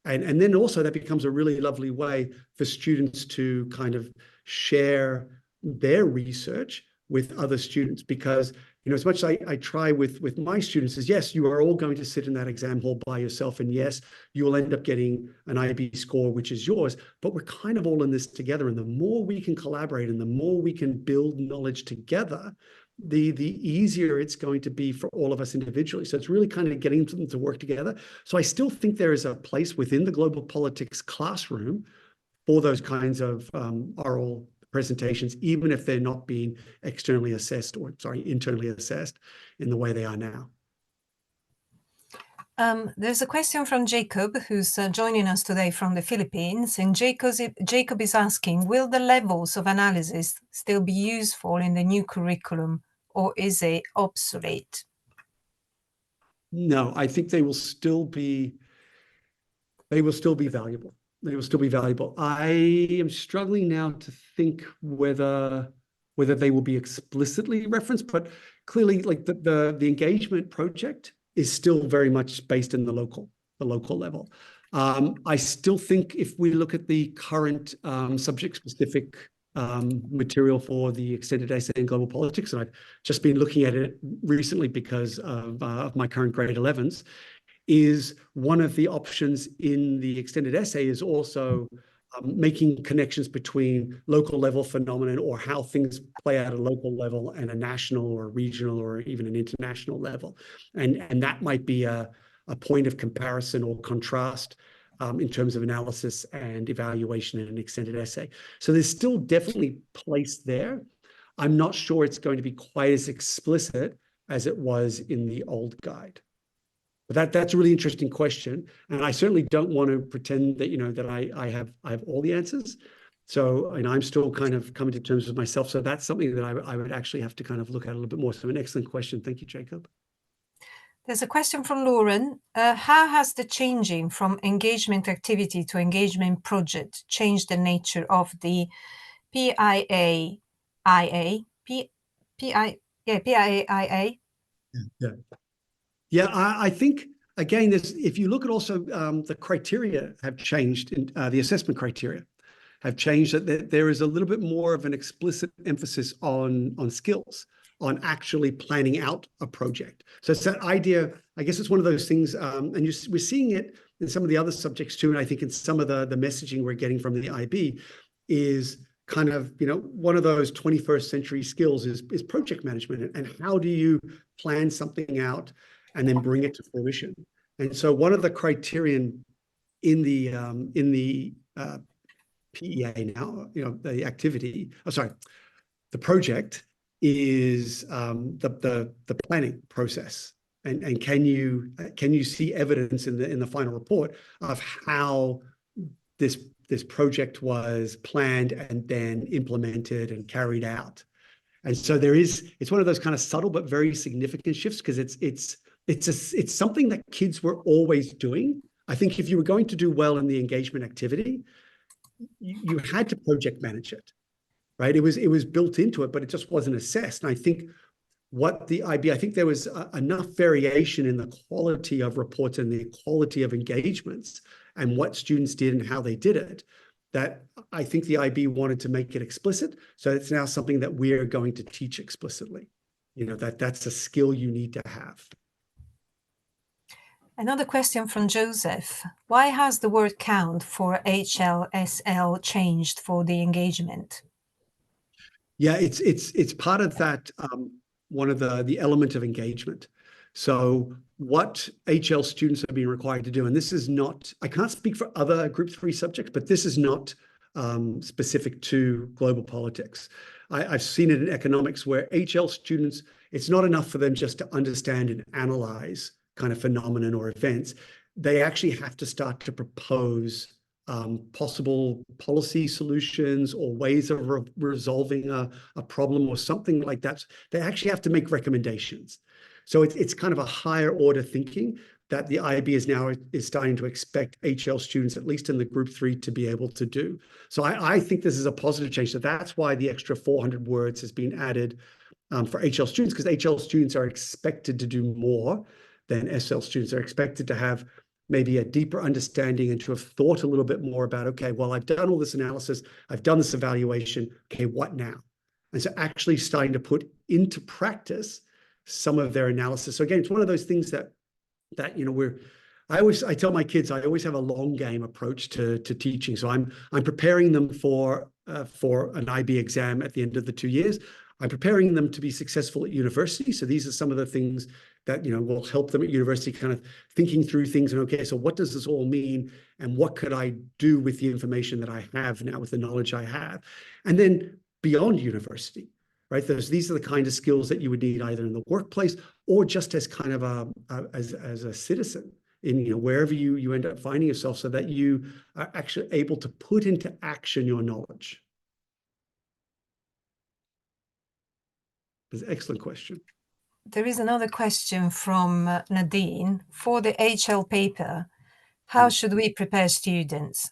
And then also that becomes a really lovely way for students to kind of share their research with other students, because as much as I try with my students is, yes, you are all going to sit in that exam hall by yourself, and yes, you will end up getting an IB score, which is yours, but we're kind of all in this together. And the more we can collaborate and the more we can build knowledge together, the easier it's going to be for all of us individually. So it's really kind of getting them to work together. So I still think there is a place within the global politics classroom for those kinds of oral presentations, even if they're not being internally assessed in the way they are now. There's a question from Jacob, who's joining us today from the Philippines. And Jacob is asking, will the levels of analysis still be useful in the new curriculum, or is it obsolete? No, I think they will still be valuable. They will still be valuable. I am struggling now to think whether they will be explicitly referenced, but clearly, like the engagement project is still very much based in the local level. I still think if we look at the current subject-specific material for the extended essay in global politics, and I've just been looking at it recently because of my current grade 11s, is one of the options in the extended essay is also making connections between local level phenomenon or how things play out at a local level and a national or regional or even an international level. And that might be a point of comparison or contrast in terms of analysis and evaluation in an extended essay. So there's still definitely place there. I'm not sure it's going to be quite as explicit as it was in the old guide. But that's a really interesting question, and I certainly don't want to pretend that that I have all the answers. So, and I'm still kind of coming to terms with myself. So that's something that I would actually have to kind of look at a little bit more. So, an excellent question. Thank you, Jacob. There's a question from Lauren. How has the changing from engagement activity to engagement project changed the nature of the PIAIA? PIAIA? Yeah, I think, again, if you look at also the criteria have changed, the assessment criteria have changed, that there is a little bit more of an explicit emphasis on skills, on actually planning out a project. So it's that idea, I guess it's one of those things, and we're seeing it in some of the other subjects too, and I think in some of the messaging we're getting from the IB is kind of, one of those 21st century skills is project management, and how do you plan something out and then bring it to fruition. And so one of the criterion in the PEA now, the activity, the project is the planning process. And can you see evidence in the final report of how this project was planned and then implemented and carried out? And so it's one of those kind of subtle but very significant shifts, because it's something that kids were always doing. I think if you were going to do well in the engagement activity, you had to project manage it, right? It was built into it, but it just wasn't assessed. And I think I think there was enough variation in the quality of reports and the quality of engagements and what students did and how they did it, that I think the IB wanted to make it explicit. So it's now something that we're going to teach explicitly, that's a skill you need to have. Another question from Joseph. Why has the word count for HLSL changed for the engagement? Yeah, it's part of that, one of the element of engagement. So what HL students are being required to do, and this is not, I can't speak for other Group 3 subjects, but this is not specific to global politics. I've seen it in economics where HL students, it's not enough for them just to understand and analyze kind of phenomenon or events. They actually have to start to propose possible policy solutions or ways of resolving a problem or something like that. They actually have to make recommendations. So it's kind of a higher order thinking that the IB is starting to expect HL students, at least in the Group 3, to be able to do. So I think this is a positive change. So that's why the extra 400 words has been added for HL students, because HL students are expected to do more than SL students. Are expected to have maybe a deeper understanding and to have thought a little bit more about, okay, well, I've done all this analysis, I've done this evaluation, okay, what now? And so actually starting to put into practice some of their analysis. So again, it's one of those things that I tell my kids, I always have a long game approach to teaching. So I'm preparing them for an IB exam at the end of the 2 years. I'm preparing them to be successful at university. So these are some of the things that will help them at university, kind of thinking through things and, okay, so what does this all mean, and what could I do with the information that I have now, with the knowledge I have? And then beyond university, right? These are the kind of skills that you would need either in the workplace or just as kind of as a citizen in wherever you end up finding yourself, so that you are actually able to put into action your knowledge. That's an excellent question. There is another question from Nadine. For the HL paper, how should we prepare students?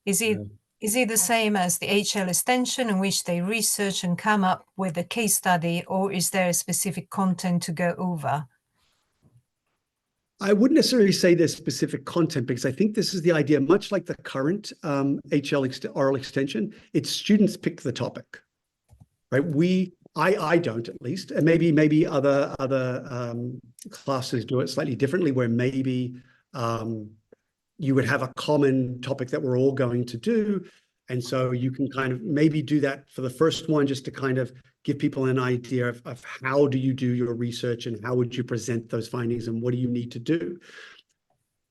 Is it the same as the HL extension, in which they research and come up with a case study, or is there a specific content to go over? I wouldn't necessarily say there's specific content, because I think this is the idea, much like the current HL oral extension, it's students pick the topic, right? I don't, at least, and maybe other classes do it slightly differently, where maybe you would have a common topic that we're all going to do, And so you can kind of maybe do that for the first one, just to kind of give people an idea of how do you do your research and how would you present those findings and what do you need to do.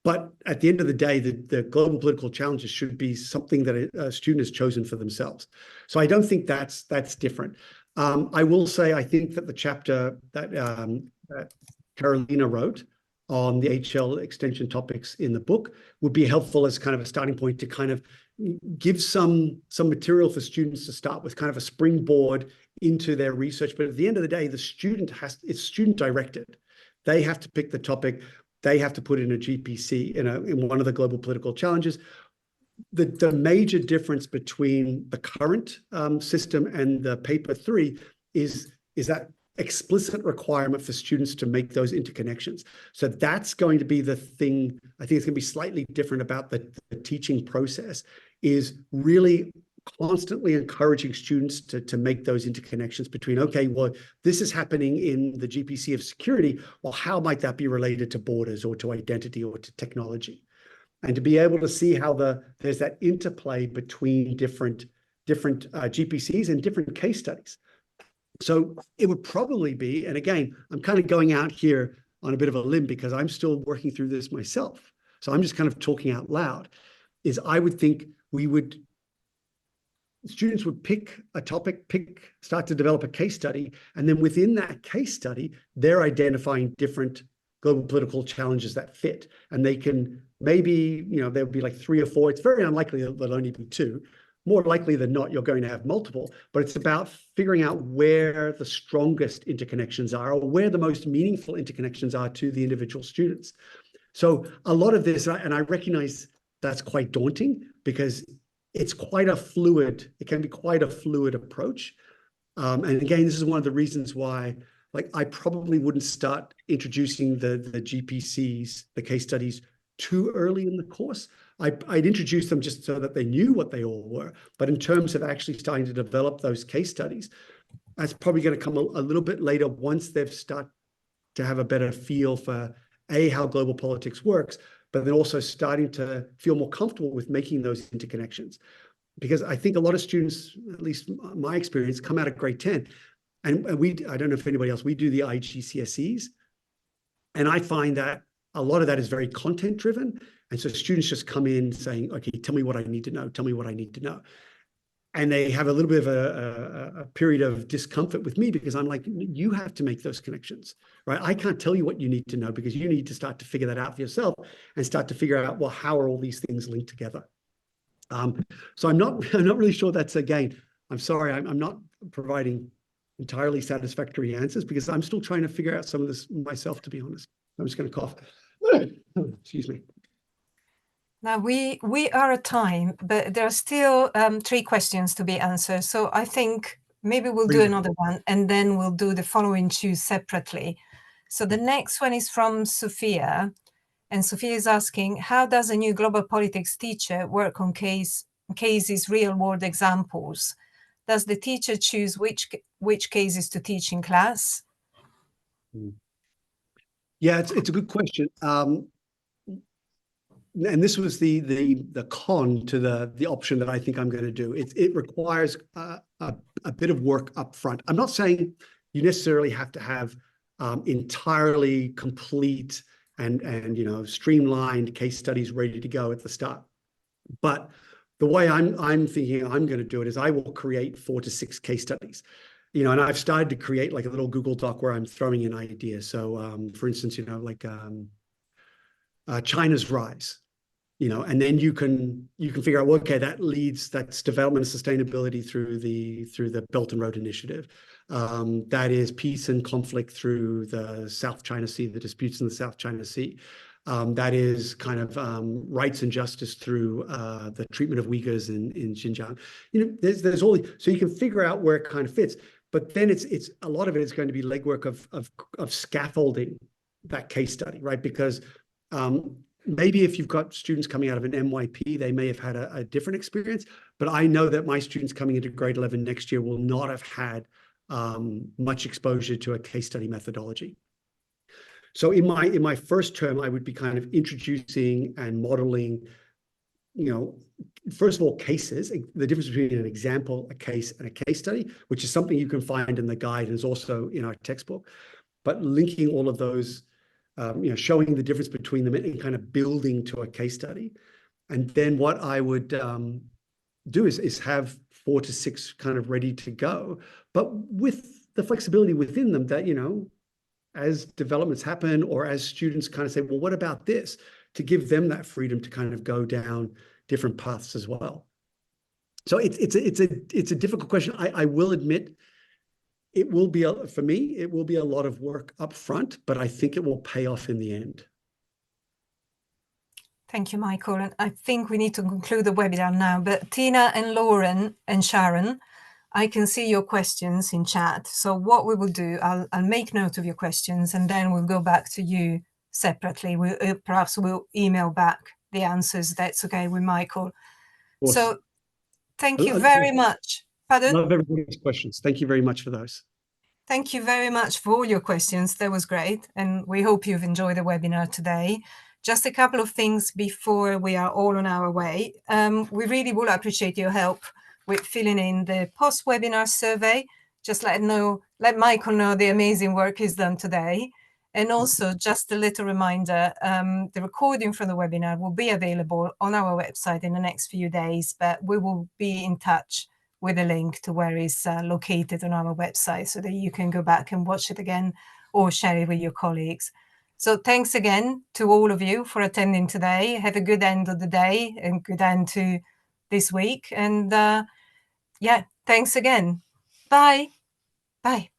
But at the end of the day, the global political challenges should be something that a student has chosen for themselves. So I don't think that's different. I will say, I think that the chapter that Carolina wrote on the HL extension topics in the book would be helpful as kind of a starting point to kind of give some material for students to start with, kind of a springboard into their research. But at the end of the day, it's student directed. They have to pick the topic. They have to put in a GPC in one of the global political challenges. The major difference between the current system and the paper 3 is that explicit requirement for students to make those interconnections. So that's going to be the thing. I think it's going to be slightly different about the teaching process, is really constantly encouraging students to make those interconnections between, okay, well, this is happening in the GPC of security. Well, how might that be related to borders or to identity or to technology? And to be able to see how there's that interplay between different GPCs and different case studies. So it would probably be, and again, I'm kind of going out here on a bit of a limb because I'm still working through this myself. So I'm just kind of talking out loud, is I would think students would pick a topic, start to develop a case study, and then within that case study, they're identifying different global political challenges that fit. And they can maybe, there'll be like 3 or 4. It's very unlikely that there'll only be 2. More likely than not, you're going to have multiple, but it's about figuring out where the strongest interconnections are, or where the most meaningful interconnections are to the individual students. So a lot of this, and I recognize that's quite daunting because it can be quite a fluid approach. And again, this is one of the reasons why, like, I probably wouldn't start introducing the GPCs, the case studies, too early in the course. I'd introduce them just so that they knew what they all were. But in terms of actually starting to develop those case studies, that's probably going to come a little bit later, once they've started to have a better feel for how global politics works, but then also starting to feel more comfortable with making those interconnections. Because I think a lot of students, at least my experience, come out of grade 10, and I don't know if anybody else, we do the IGCSEs, and I find that a lot of that is very content driven. And so students just come in saying, okay, tell me what I need to know. Tell me what I need to know. And they have a little bit of a period of discomfort with me because I'm like, you have to make those connections, right? I can't tell you what you need to know because you need to start to figure that out for yourself and start to figure out, well, how are all these things linked together? So I'm not really sure that's, again, I'm sorry, I'm not providing entirely satisfactory answers because I'm still trying to figure out some of this myself, to be honest. I'm just going to cough. Excuse me. Now we are at time, but there are still 3 questions to be answered. So I think maybe we'll do another one and then we'll do the following 2 separately. So the next one is from Sophia. And Sophia is asking, how does a new global politics teacher work on cases, real-world examples? Does the teacher choose which cases to teach in class? Yeah, it's a good question. And this was the con to the option that I think I'm going to do. It requires a bit of work up front. I'm not saying you necessarily have to have entirely complete and streamlined case studies ready to go at the start. But the way I'm thinking I'm going to do it is I will create 4 to 6 case studies. And I've started to create like a little Google Doc where I'm throwing in ideas. So for instance, like China's rise. And then you can figure out, well, okay, that's development and sustainability through the Belt and Road Initiative. That is peace and conflict through the South China Sea, the disputes in the South China Sea. That is kind of rights and justice through the treatment of Uyghurs in Xinjiang. There's all, so you can figure out where it kind of fits. But then it's a lot of it is going to be legwork of scaffolding that case study, right? Because maybe if you've got students coming out of an MYP, they may have had a different experience, but I know that my students coming into grade 11 next year will not have had much exposure to a case study methodology. So in my first term, I would be kind of introducing and modeling first of all, cases, the difference between an example, a case, and a case study, which is something you can find in the guide and is also in our textbook. But linking all of those, showing the difference between them and kind of building to a case study. And then what I would do is have 4 to 6 kind of ready to go, but with the flexibility within them that, as developments happen or as students kind of say, well, what about this? To give them that freedom to kind of go down different paths as well. So it's a difficult question. I will admit it will be, for me, it will be a lot of work up front, but I think it will pay off in the end. Thank you, Michael. And I think we need to conclude the webinar now, but Tina and Lauren and Sharon, I can see your questions in chat. So what we will do, I'll make note of your questions and then we'll go back to you separately. Perhaps we'll email back the answers. That's okay with Michael. So thank you very much. Pardon? Love everybody's questions. Thank you very much for those. Thank you very much for all your questions. That was great. And we hope you've enjoyed the webinar today. Just a couple of things before we are all on our way. We really will appreciate your help with filling in the post-webinar survey. Just let Michael know the amazing work he's done today. And also just a little reminder, the recording from the webinar will be available on our website in the next few days, but we will be in touch with a link to where it's located on our website so that you can go back and watch it again or share it with your colleagues. So thanks again to all of you for attending today. Have a good end of the day and good end to this week. And yeah, thanks again. Bye. Bye.